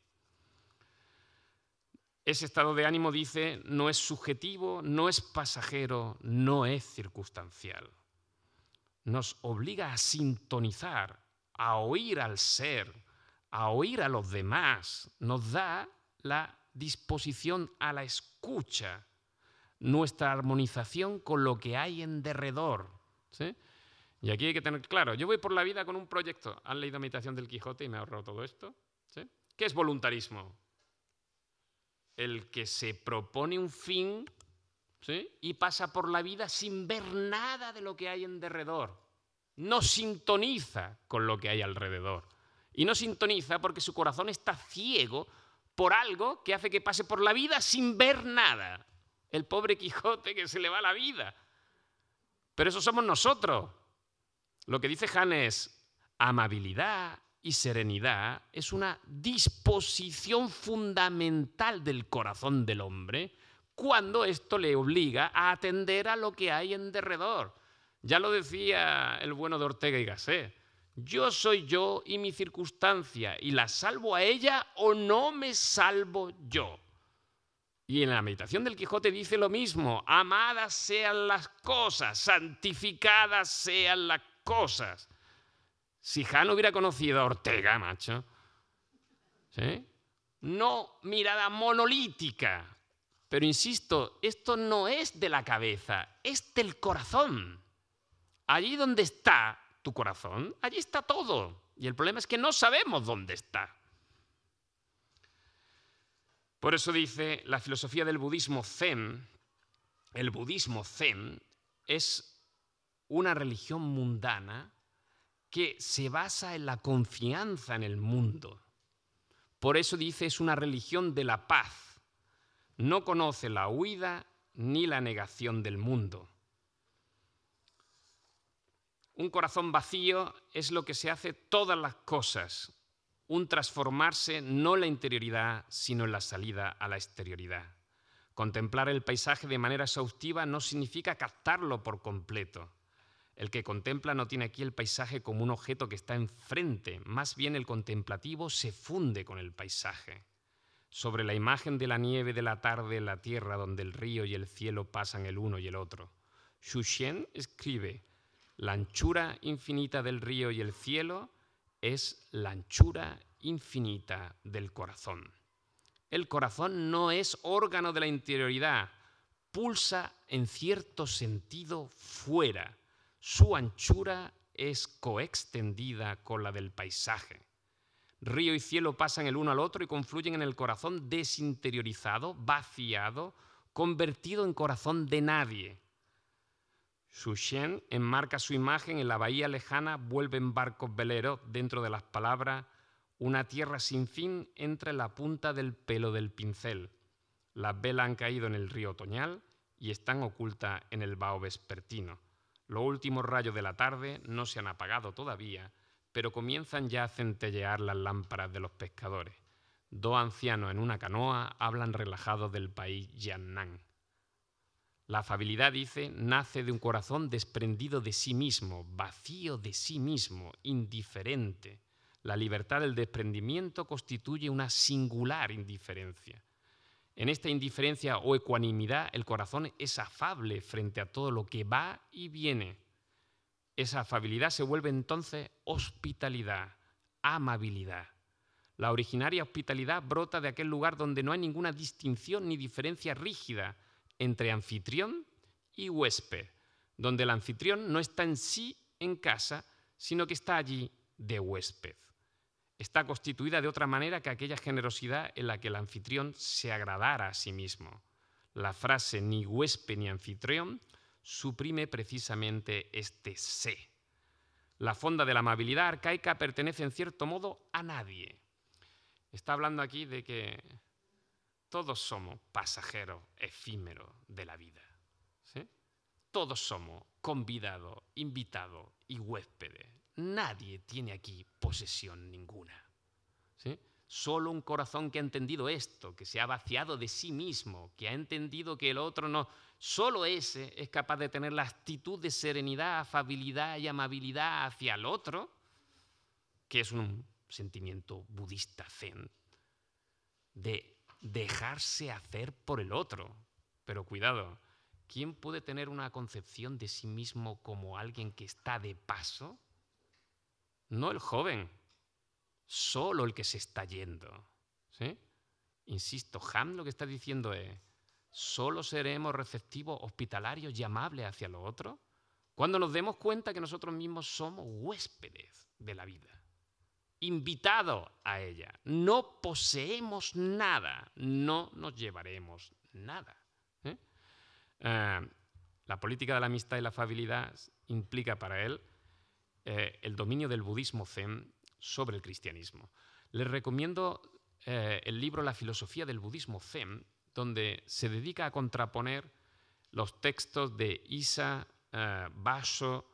S1: Ese estado de ánimo, dice, no es subjetivo, no es pasajero, no es circunstancial. Nos obliga a sintonizar, a oír al ser, a oír a los demás. Nos da la disposición a la escucha, nuestra armonización con lo que hay en derredor. ¿Sí? Y aquí hay que tener claro, yo voy por la vida con un proyecto. ¿Han leído Meditación del Quijote y me he ahorrado todo esto? ¿Sí? ¿Qué es voluntarismo? El que se propone un fin, ¿sí? Y pasa por la vida sin ver nada de lo que hay en derredor. No sintoniza con lo que hay alrededor. Y no sintoniza porque su corazón está ciego por algo que hace que pase por la vida sin ver nada. El pobre Quijote que se le va la vida. Pero eso somos nosotros. Lo que dice Hannes, amabilidad y serenidad es una disposición fundamental del corazón del hombre cuando esto le obliga a atender a lo que hay en derredor. Ya lo decía el bueno de Ortega y Gasset. Yo soy yo y mi circunstancia, y la salvo a ella o no me salvo yo. Y en la meditación del Quijote dice lo mismo, amadas sean las cosas, santificadas sean las cosas. Si Han hubiera conocido a Ortega, macho, ¿sí? No mirada monolítica, pero insisto, esto no es de la cabeza, es del corazón. Allí donde está tu corazón, allí está todo. Y el problema es que no sabemos dónde está. Por eso dice la filosofía del budismo Zen, el budismo Zen es una religión mundana que se basa en la confianza en el mundo. Por eso dice es una religión de la paz. No conoce la huida ni la negación del mundo. Un corazón vacío es lo que se hace todas las cosas. Un transformarse no en la interioridad, sino en la salida a la exterioridad. Contemplar el paisaje de manera exhaustiva no significa captarlo por completo. El que contempla no tiene aquí el paisaje como un objeto que está enfrente, más bien el contemplativo se funde con el paisaje. Sobre la imagen de la nieve de la tarde en la tierra donde el río y el cielo pasan el uno y el otro. Xu Xian escribe: la anchura infinita del río y el cielo es la anchura infinita del corazón. El corazón no es órgano de la interioridad, pulsa en cierto sentido fuera. Su anchura es coextendida con la del paisaje. Río y cielo pasan el uno al otro y confluyen en el corazón desinteriorizado, vaciado, convertido en corazón de nadie. Xu Xian enmarca su imagen en la bahía lejana, vuelven barcos veleros dentro de las palabras: una tierra sin fin entre la punta del pelo del pincel. Las velas han caído en el río otoñal y están ocultas en el vaho vespertino. Los últimos rayos de la tarde no se han apagado todavía, pero comienzan ya a centellear las lámparas de los pescadores. Dos ancianos en una canoa hablan relajados del país Yan'an. La afabilidad, dice, nace de un corazón desprendido de sí mismo, vacío de sí mismo, indiferente. La libertad del desprendimiento constituye una singular indiferencia. En esta indiferencia o ecuanimidad, el corazón es afable frente a todo lo que va y viene. Esa afabilidad se vuelve entonces hospitalidad, amabilidad. La originaria hospitalidad brota de aquel lugar donde no hay ninguna distinción ni diferencia rígida entre anfitrión y huésped, donde el anfitrión no está en sí en casa, sino que está allí de huésped. Está constituida de otra manera que aquella generosidad en la que el anfitrión se agradara a sí mismo. La frase ni huésped ni anfitrión suprime precisamente este sé. La fonda de la amabilidad arcaica pertenece en cierto modo a nadie. Está hablando aquí de que todos somos pasajeros efímeros de la vida, ¿sí? Todos somos convidados, invitados y huéspedes. Nadie tiene aquí posesión ninguna, ¿sí? Solo un corazón que ha entendido esto, que se ha vaciado de sí mismo, que ha entendido que el otro no... Solo ese es capaz de tener la actitud de serenidad, afabilidad y amabilidad hacia el otro, que es un sentimiento budista zen, de dejarse hacer por el otro. Pero cuidado, ¿quién puede tener una concepción de sí mismo como alguien que está de paso? No el joven, solo el que se está yendo, ¿sí? Insisto, Han lo que está diciendo es: ¿solo seremos receptivos, hospitalarios y amables hacia los otros cuando nos demos cuenta que nosotros mismos somos huéspedes de la vida, invitados a ella? No poseemos nada, no nos llevaremos nada, ¿eh? La política de la amistad y la afabilidad implica para él el dominio del budismo zen sobre el cristianismo. Les recomiendo el libro La filosofía del budismo zen, donde se dedica a contraponer los textos de Issa, Basho,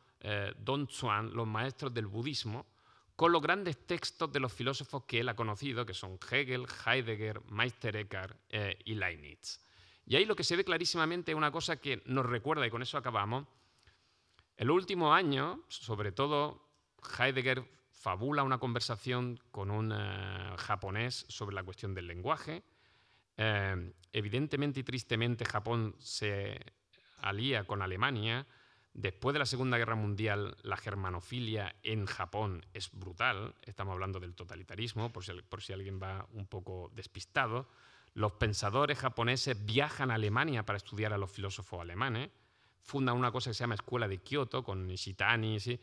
S1: Don Tzuan, los maestros del budismo, con los grandes textos de los filósofos que él ha conocido, que son Hegel, Heidegger, Meister Eckhart y Leibniz. Y ahí lo que se ve clarísimamente es una cosa que nos recuerda, y con eso acabamos. En los últimos años, sobre todo, Heidegger fabula una conversación con un japonés sobre la cuestión del lenguaje. Evidentemente y tristemente, Japón se alía con Alemania. Después de la Segunda Guerra Mundial, la germanofilia en Japón es brutal. Estamos hablando del totalitarismo, por si alguien va un poco despistado. Los pensadores japoneses viajan a Alemania para estudiar a los filósofos alemanes. Fundan una cosa que se llama Escuela de Kioto con Nishitani, ¿sí?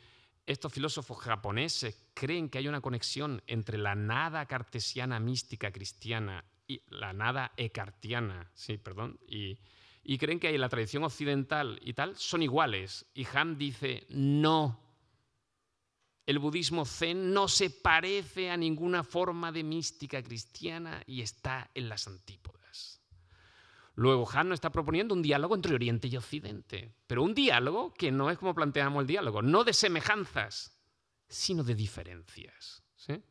S1: Estos filósofos japoneses creen que hay una conexión entre la nada cartesiana mística cristiana y la nada eckartiana, sí, perdón, y creen que la tradición occidental y tal son iguales. Y Han dice: no, el budismo zen no se parece a ninguna forma de mística cristiana y está en las antípodas. Luego Han nos está proponiendo un diálogo entre Oriente y Occidente, pero un diálogo que no es como planteamos el diálogo, no de semejanzas, sino de diferencias, ¿sí?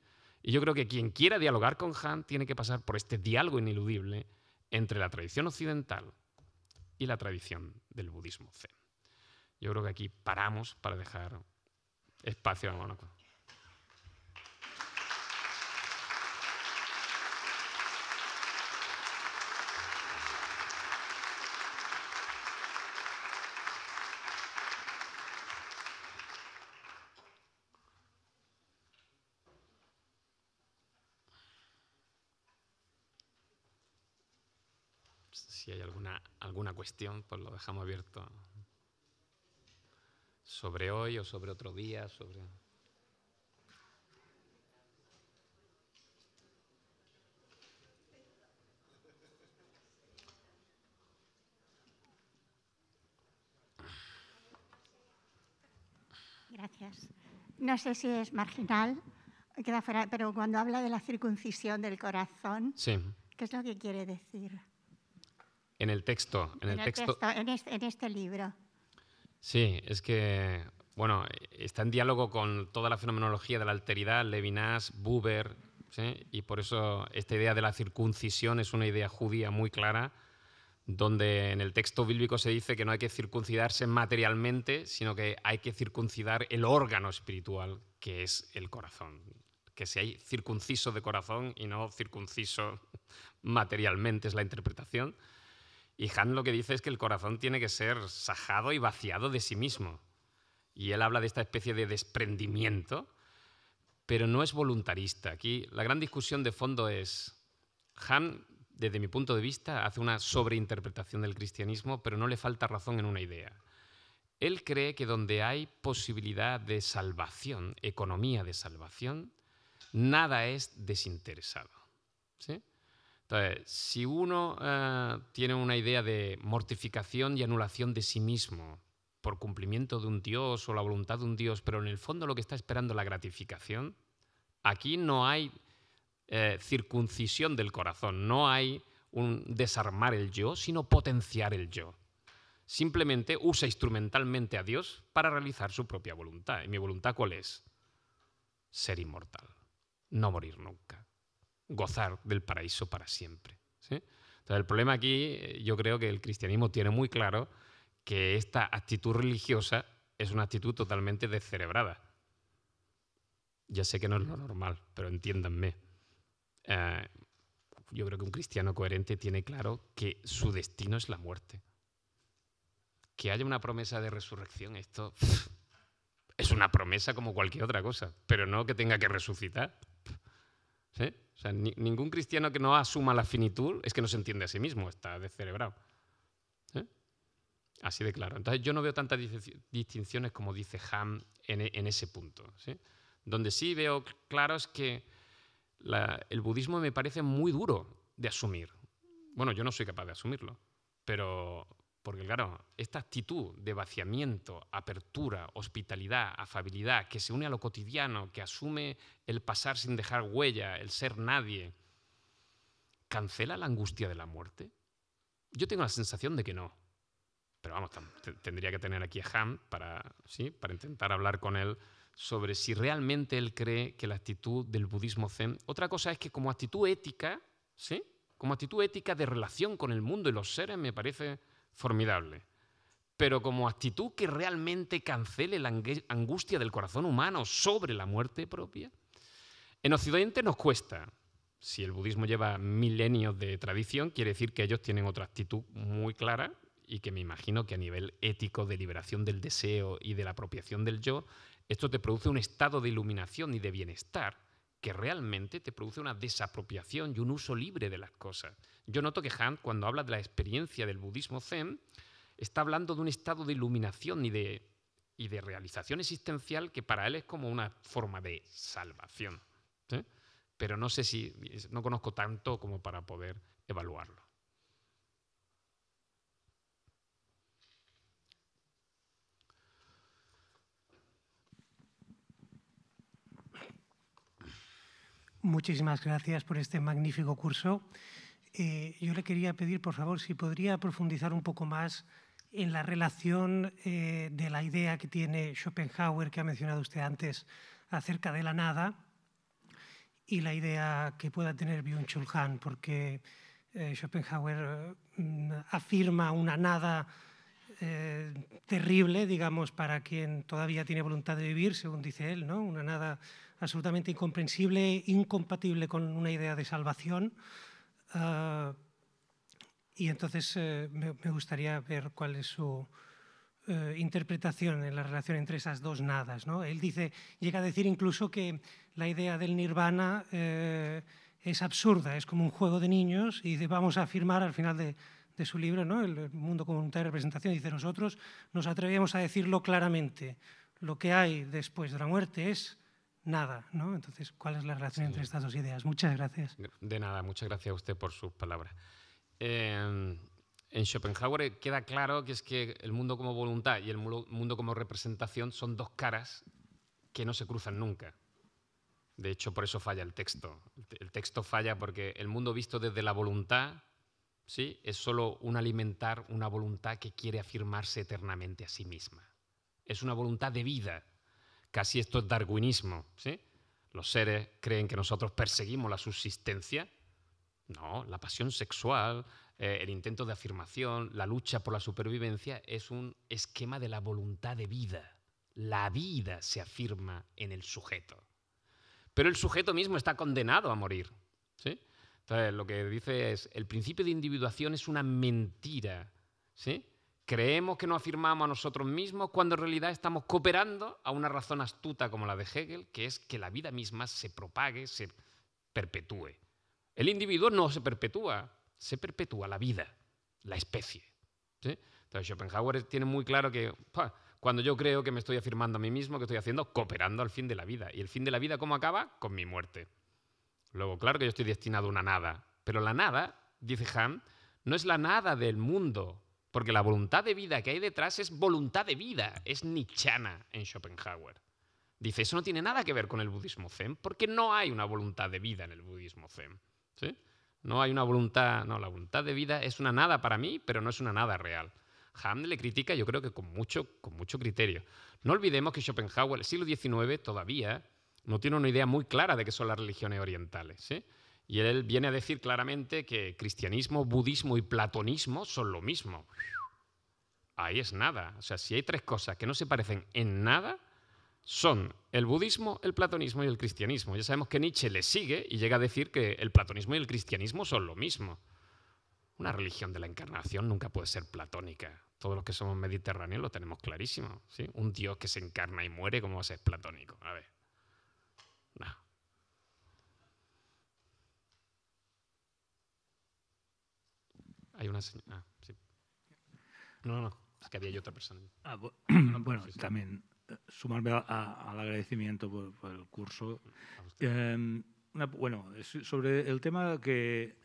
S1: Y yo creo que quien quiera dialogar con Han tiene que pasar por este diálogo ineludible entre la tradición occidental y la tradición del budismo zen. Yo creo que aquí paramos para dejar espacio a Mónaco. Si hay alguna cuestión, pues lo dejamos abierto. Sobre hoy o sobre otro día, sobre...
S2: Gracias. No sé si es marginal, queda fuera, pero cuando habla de la circuncisión del corazón,
S1: Sí.
S2: ¿qué es lo que quiere decir?
S1: En el texto.
S2: En este libro.
S1: Sí, es que, bueno, está en diálogo con toda la fenomenología de la alteridad, Levinas, Buber, ¿sí? Y por eso esta idea de la circuncisión es una idea judía muy clara, donde en el texto bíblico se dice que no hay que circuncidarse materialmente, sino que hay que circuncidar el órgano espiritual, que es el corazón. Que si hay circunciso de corazón y no circunciso materialmente, es la interpretación. Y Hahn lo que dice es que el corazón tiene que ser sajado y vaciado de sí mismo. Y él habla de esta especie de desprendimiento, pero no es voluntarista. Aquí la gran discusión de fondo es... Hahn, desde mi punto de vista, hace una sobreinterpretación del cristianismo, pero no le falta razón en una idea. Él cree que donde hay posibilidad de salvación, economía de salvación, nada es desinteresado. ¿Sí? Entonces, si uno tiene una idea de mortificación y anulación de sí mismo por cumplimiento de un Dios o la voluntad de un Dios, pero en el fondo lo que está esperando es la gratificación, aquí no hay circuncisión del corazón, no hay un desarmar el yo, sino potenciar el yo. Simplemente usa instrumentalmente a Dios para realizar su propia voluntad. ¿Y mi voluntad cuál es? Ser inmortal, no morir nunca, gozar del paraíso para siempre. ¿Sí? Entonces, el problema aquí, yo creo que el cristianismo tiene muy claro que esta actitud religiosa es una actitud totalmente descerebrada. Ya sé que no es lo normal, pero entiéndanme. Yo creo que un cristiano coherente tiene claro que su destino es la muerte. Que haya una promesa de resurrección, esto es una promesa como cualquier otra cosa, pero no que tenga que resucitar. ¿Sí? O sea, ningún cristiano que no asuma la finitud es que no se entiende a sí mismo, está descerebrado. ¿Sí? Así de claro. Entonces yo no veo tantas distinciones como dice Hahn en ese punto. ¿Sí? Donde sí veo claro es que el budismo me parece muy duro de asumir. Bueno, yo no soy capaz de asumirlo, pero porque claro, esta actitud de vaciamiento, apertura, hospitalidad, afabilidad, que se une a lo cotidiano, que asume el pasar sin dejar huella, el ser nadie, ¿cancela la angustia de la muerte? Yo tengo la sensación de que no. Pero vamos, tendría que tener aquí a Hahn para intentar hablar con él sobre si realmente él cree que la actitud del budismo zen... Otra cosa es que como actitud ética, ¿sí? Como actitud ética de relación con el mundo y los seres me parece formidable. Pero como actitud que realmente cancele la angustia del corazón humano sobre la muerte propia, en Occidente nos cuesta. Si el budismo lleva milenios de tradición, quiere decir que ellos tienen otra actitud muy clara y que me imagino que a nivel ético de liberación del deseo y de la apropiación del yo, esto te produce un estado de iluminación y de bienestar que realmente te produce una desapropiación y un uso libre de las cosas. Yo noto que Hahn, cuando habla de la experiencia del budismo zen, está hablando de un estado de iluminación y de realización existencial que para él es como una forma de salvación. ¿Sí? Pero no sé si, no conozco tanto como para poder evaluarlo.
S3: Muchísimas gracias por este magnífico curso. Yo le quería pedir, por favor, si podría profundizar un poco más en la relación de la idea que tiene Schopenhauer, que ha mencionado usted antes, acerca de la nada, y la idea que pueda tener Byung-Chul Han, porque Schopenhauer afirma una nada terrible, digamos, para quien todavía tiene voluntad de vivir, según dice él, ¿no? Una nada absolutamente incomprensible, incompatible con una idea de salvación. Y entonces me gustaría ver cuál es su interpretación en la relación entre esas dos nadas, ¿no? Él llega a decir incluso que la idea del nirvana es absurda, es como un juego de niños, y dice, vamos a afirmar al final de su libro, ¿no? El mundo como unidad de representación, dice, nosotros nos atrevemos a decirlo claramente, lo que hay después de la muerte es nada, ¿no? Entonces, ¿cuál es la relación entre estas dos ideas? Muchas gracias.
S1: De nada, muchas gracias a usted por sus palabras. En Schopenhauer queda claro que es que el mundo como voluntad y el mundo como representación son dos caras que no se cruzan nunca. De hecho, por eso falla el texto. El texto falla porque el mundo visto desde la voluntad, ¿sí?, es solo un alimentar una voluntad que quiere afirmarse eternamente a sí misma. Es una voluntad de vida. Casi esto es darwinismo, ¿sí? Los seres creen que nosotros perseguimos la subsistencia. No, la pasión sexual, el intento de afirmación, la lucha por la supervivencia es un esquema de la voluntad de vida. La vida se afirma en el sujeto. Pero el sujeto mismo está condenado a morir, ¿sí? Entonces, lo que dice es, el principio de individuación es una mentira, ¿sí? Creemos que nos afirmamos a nosotros mismos cuando en realidad estamos cooperando a una razón astuta como la de Hegel, que es que la vida misma se propague, se perpetúe. El individuo no se perpetúa la vida, la especie, ¿sí? Entonces Schopenhauer tiene muy claro que cuando yo creo que me estoy afirmando a mí mismo, que estoy haciendo? Cooperando al fin de la vida. ¿Y el fin de la vida cómo acaba? Con mi muerte. Luego, claro que yo estoy destinado a una nada, pero la nada, dice Hahn, no es la nada del mundo, porque la voluntad de vida que hay detrás es voluntad de vida, es nietzscheana en Schopenhauer. Dice, eso no tiene nada que ver con el budismo zen, porque no hay una voluntad de vida en el budismo zen, ¿sí? No hay una voluntad, no, la voluntad de vida es una nada para mí, pero no es una nada real. Hahn le critica, yo creo que con mucho criterio. No olvidemos que Schopenhauer, el siglo XIX, todavía no tiene una idea muy clara de qué son las religiones orientales, ¿sí? Y él viene a decir claramente que cristianismo, budismo y platonismo son lo mismo. Ahí es nada. O sea, si hay tres cosas que no se parecen en nada, son el budismo, el platonismo y el cristianismo. Ya sabemos que Nietzsche le sigue y llega a decir que el platonismo y el cristianismo son lo mismo. Una religión de la encarnación nunca puede ser platónica. Todos los que somos mediterráneos lo tenemos clarísimo, ¿sí? Un Dios que se encarna y muere, ¿cómo va a ser platónico? A ver. No. Hay una señora. Sí. No. Es que había yo otra persona.
S4: Bueno, también sumarme al agradecimiento por el curso. Bueno, sobre el tema que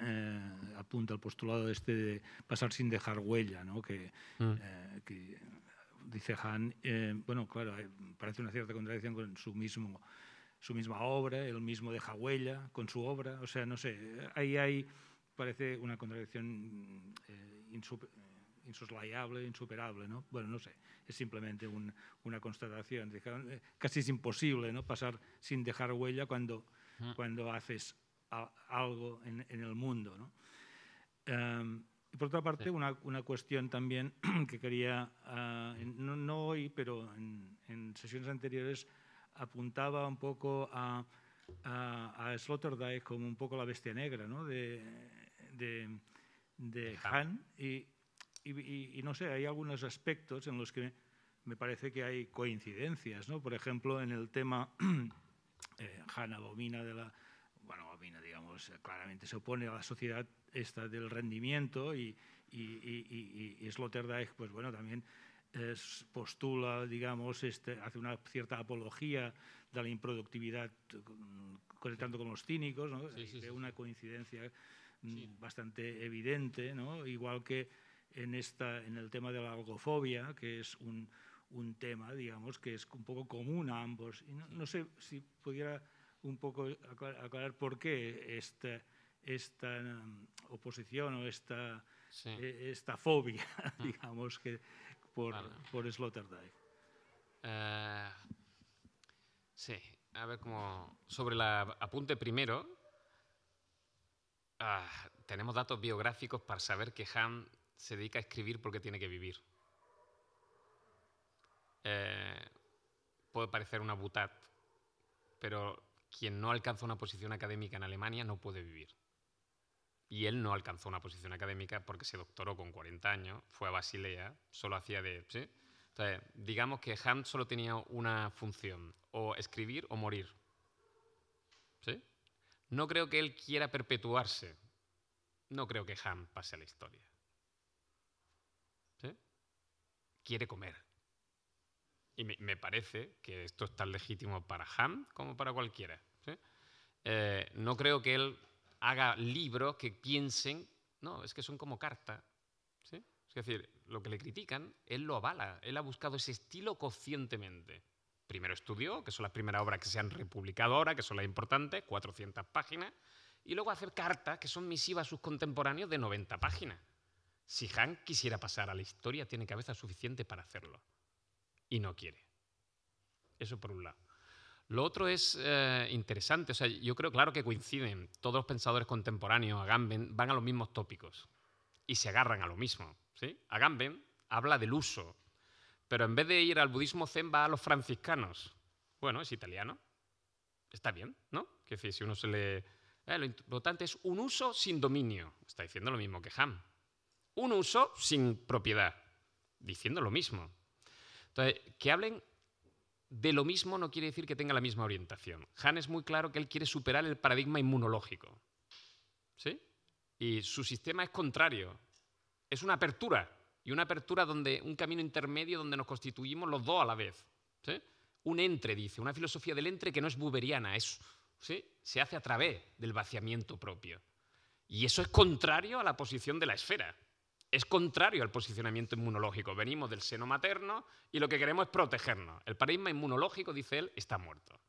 S4: apunta el postulado de pasar sin dejar huella, ¿no? Que dice Hahn, bueno, claro, parece una cierta contradicción con su misma obra, él mismo deja huella con su obra, o sea, no sé, ahí parece una contradicción insoslayable, insuperable, ¿no? Bueno, no sé, es simplemente una constatación. Casi es imposible, ¿no?, pasar sin dejar huella cuando haces algo en el mundo, ¿no? Y por otra parte, una cuestión también que quería, no hoy, pero en sesiones anteriores, apuntaba un poco a Sloterdijk como un poco la bestia negra, ¿no?, de Hahn, y no sé, hay algunos aspectos en los que me parece que hay coincidencias, ¿no? Por ejemplo, en el tema, Hahn abomina digamos, claramente se opone a la sociedad esta del rendimiento, y Sloterdijk, pues bueno, también postula, digamos, hace una cierta apología de la improductividad conectando con los cínicos, ¿no? Sí. Una coincidencia bastante evidente, ¿no? Igual que en el tema de la algofobia, que es un tema, digamos, que es un poco común a ambos. Y no sé si pudiera un poco aclarar por qué esta oposición o esta fobia, digamos, que por Sloterdijk.
S1: Sí, a ver cómo... Sobre el apunte primero, tenemos datos biográficos para saber que Hahn se dedica a escribir porque tiene que vivir. puede parecer una butad, pero quien no alcanza una posición académica en Alemania no puede vivir. Y él no alcanzó una posición académica porque se doctoró con 40 años, fue a Basilea, solo hacía de... ¿sí? Entonces, digamos que Hahn solo tenía una función, o escribir o morir. ¿Sí? No creo que él quiera perpetuarse. No creo que Hahn pase a la historia. ¿Sí? Quiere comer. Y me parece que esto es tan legítimo para Hahn como para cualquiera. ¿Sí? No creo que él haga libros que piensen, no, es que son como cartas. ¿Sí? Es decir, lo que le critican, él lo avala. Él ha buscado ese estilo conscientemente. Primero estudió, que son las primeras obras que se han republicado ahora, que son las importantes, 400 páginas, y luego hacer cartas que son misivas a sus contemporáneos de 90 páginas. Si Hahn quisiera pasar a la historia, tiene cabeza suficiente para hacerlo. Y no quiere. Eso por un lado. Lo otro es interesante. O sea, yo creo, claro, que coinciden. Todos los pensadores contemporáneos, Agamben, van a los mismos tópicos y se agarran a lo mismo. ¿Sí? Agamben habla del uso, pero en vez de ir al budismo zen va a los franciscanos. Bueno, es italiano. Está bien, ¿no? Que decir, si uno se le... lo importante es un uso sin dominio. Está diciendo lo mismo que Hahn. Un uso sin propiedad. Diciendo lo mismo. Entonces, que hablen de lo mismo no quiere decir que tenga la misma orientación. Hahn es muy claro que él quiere superar el paradigma inmunológico. ¿Sí? Y su sistema es contrario. Es una apertura. Y una apertura donde un camino intermedio donde nos constituimos los dos a la vez. ¿Sí? Un entre, dice. Una filosofía del entre que no es buberiana. ¿Sí? Se hace a través del vaciamiento propio. Y eso es contrario a la posición de la esfera. Es contrario al posicionamiento inmunológico. Venimos del seno materno y lo que queremos es protegernos. El paradigma inmunológico, dice él, está muerto.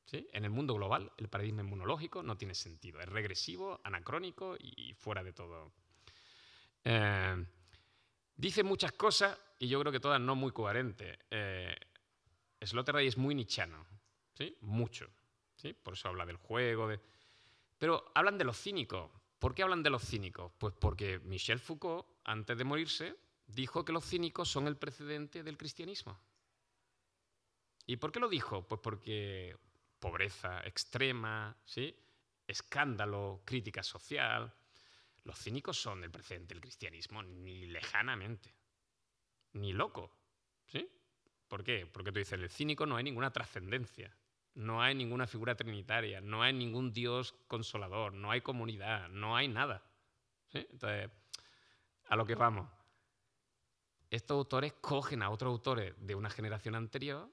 S1: ¿Sí? En el mundo global, el paradigma inmunológico no tiene sentido. Es regresivo, anacrónico y fuera de todo. Dice muchas cosas y yo creo que todas no muy coherentes. Sloterdijk es muy nietzscheano. ¿Sí? Mucho. ¿Sí? Por eso habla del juego. Pero hablan de los cínicos. ¿Por qué hablan de los cínicos? Pues porque Michel Foucault, antes de morirse, dijo que los cínicos son el precedente del cristianismo. ¿Y por qué lo dijo? Pues porque pobreza extrema, ¿sí? Escándalo, crítica social. Los cínicos son el precedente del cristianismo, ni lejanamente, ni loco. ¿Sí? ¿Por qué? Porque tú dices, el cínico no hay ninguna trascendencia. No hay ninguna figura trinitaria, no hay ningún Dios consolador, no hay comunidad, no hay nada. ¿Sí? Entonces, a lo que vamos. Estos autores cogen a otros autores de una generación anterior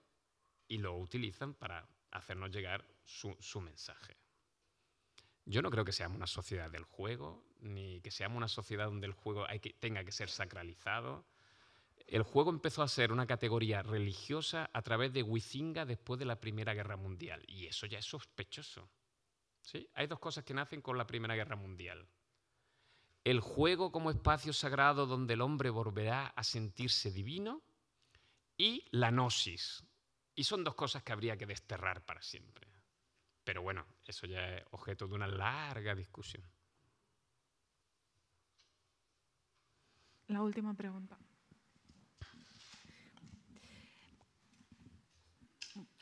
S1: y lo utilizan para hacernos llegar su mensaje. Yo no creo que seamos una sociedad del juego, ni que seamos una sociedad donde el juego tenga que ser sacralizado. El juego empezó a ser una categoría religiosa a través de Huizinga después de la Primera Guerra Mundial. Y eso ya es sospechoso. ¿Sí? Hay dos cosas que nacen con la Primera Guerra Mundial. El juego como espacio sagrado donde el hombre volverá a sentirse divino y la gnosis. Y son dos cosas que habría que desterrar para siempre. Pero bueno, eso ya es objeto de una larga discusión.
S5: La última pregunta.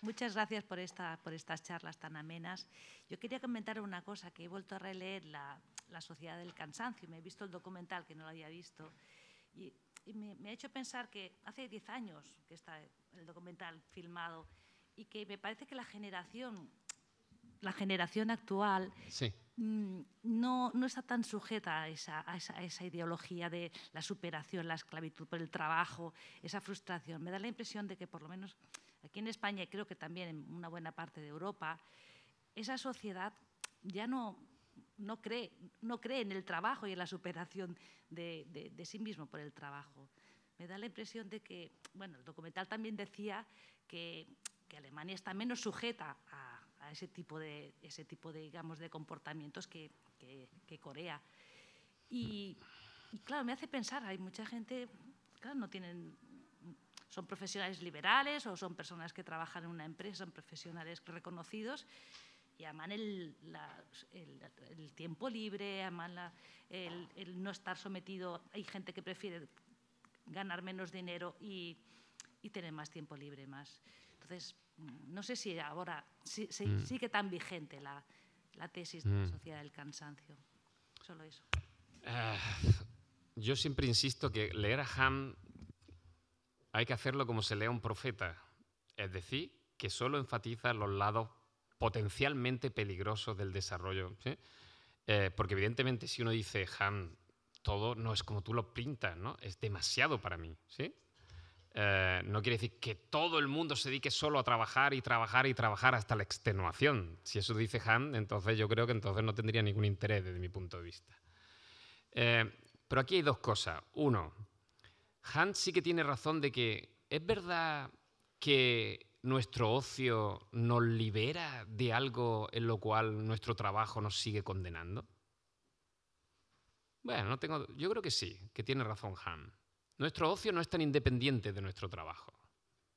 S6: Muchas gracias por estas charlas tan amenas. Yo quería comentar una cosa, que he vuelto a releer La Sociedad del Cansancio. Me he visto el documental, que no lo había visto, y me ha hecho pensar que hace 10 años que está el documental filmado y que me parece que la generación actual
S1: Sí.
S6: no está tan sujeta a esa ideología de la superación, la esclavitud por el trabajo, esa frustración. Me da la impresión de que, por lo menos aquí en España, y creo que también en una buena parte de Europa, esa sociedad ya no cree en el trabajo y en la superación de sí mismo por el trabajo. Me da la impresión de que, bueno, el documental también decía que Alemania está menos sujeta a ese tipo de digamos, de comportamientos que Corea. Y claro, me hace pensar, hay mucha gente, claro, son profesionales liberales o son personas que trabajan en una empresa, son profesionales reconocidos y aman el tiempo libre, aman el no estar sometido. Hay gente que prefiere ganar menos dinero y y tener más tiempo libre. Entonces, no sé si ahora sigue tan vigente la tesis de la sociedad del cansancio. Solo eso.
S1: Yo siempre insisto que leer a Hahn hay que hacerlo como se lee a un profeta, es decir, que solo enfatiza los lados potencialmente peligrosos del desarrollo, ¿sí? Porque evidentemente si uno dice, Hahn, todo no es como tú lo pintas, ¿no? Es demasiado para mí, ¿sí? No quiere decir que todo el mundo se dedique solo a trabajar y trabajar y trabajar hasta la extenuación. Si eso dice Hahn, entonces yo creo que entonces no tendría ningún interés desde mi punto de vista. Pero aquí hay dos cosas. Uno, Hahn sí que tiene razón de que es verdad que nuestro ocio nos libera de algo en lo cual nuestro trabajo nos sigue condenando. Bueno, yo creo que sí, que tiene razón Hahn. Nuestro ocio no es tan independiente de nuestro trabajo,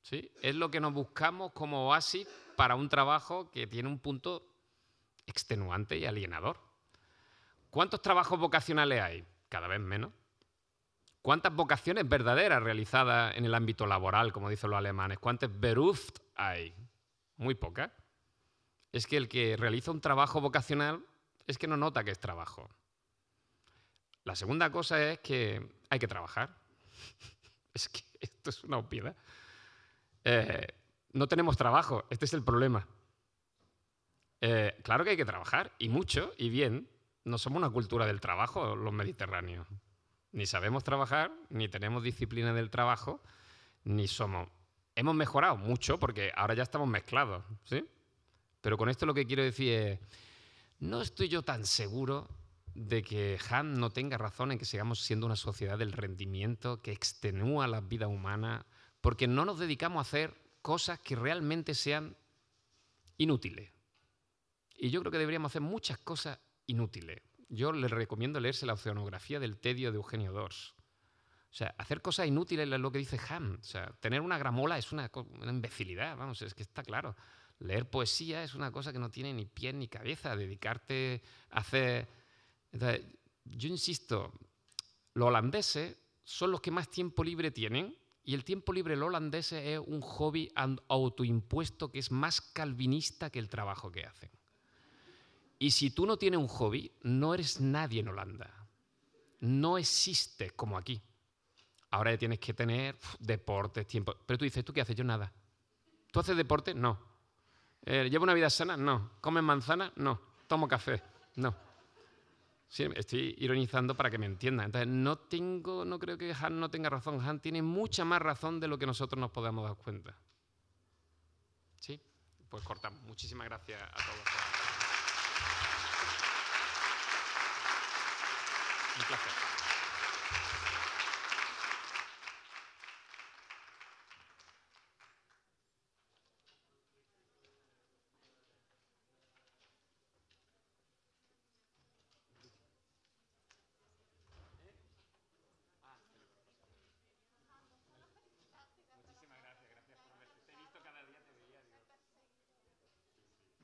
S1: ¿sí? Es lo que nos buscamos como oasis para un trabajo que tiene un punto extenuante y alienador. ¿Cuántos trabajos vocacionales hay? Cada vez menos. ¿Cuántas vocaciones verdaderas realizadas en el ámbito laboral, como dicen los alemanes? ¿Cuántas Beruf hay? Muy pocas. Es que el que realiza un trabajo vocacional es que no nota que es trabajo. La segunda cosa es que hay que trabajar. Es que esto es una obviedad. No tenemos trabajo, este es el problema. Claro que hay que trabajar, y mucho, y bien. No somos una cultura del trabajo, los mediterráneos. Ni sabemos trabajar, ni tenemos disciplina del trabajo, ni somos... Hemos mejorado mucho porque ahora ya estamos mezclados, ¿sí? Pero con esto lo que quiero decir es... No estoy yo tan seguro de que Hahn no tenga razón en que sigamos siendo una sociedad del rendimiento que extenúa las vidas humanas porque no nos dedicamos a hacer cosas que realmente sean inútiles. Y yo creo que deberíamos hacer muchas cosas inútiles. Yo les recomiendo leerse la Oceanografía del tedio de Eugenio d'Ors. O sea, hacer cosas inútiles es lo que dice Hahn. O sea, tener una gramola es una imbecilidad, vamos, es que está claro. Leer poesía es una cosa que no tiene ni pie ni cabeza. Dedicarte a hacer... Entonces, yo insisto, los holandeses son los que más tiempo libre tienen y el tiempo libre de los holandeses es un hobby autoimpuesto que es más calvinista que el trabajo que hacen. Y si tú no tienes un hobby, no eres nadie en Holanda. No existes como aquí. Ahora ya tienes que tener deportes, tiempo. Pero tú dices, ¿tú qué haces? Yo nada. ¿Tú haces deporte? No. ¿Llevo una vida sana? No. ¿Comes manzana? No. ¿Tomo café? No. Sí, estoy ironizando para que me entiendan. Entonces, no creo que Hahn no tenga razón. Hahn tiene mucha más razón de lo que nosotros nos podemos dar cuenta. ¿Sí? Pues cortamos. Muchísimas gracias a todos. Un placer.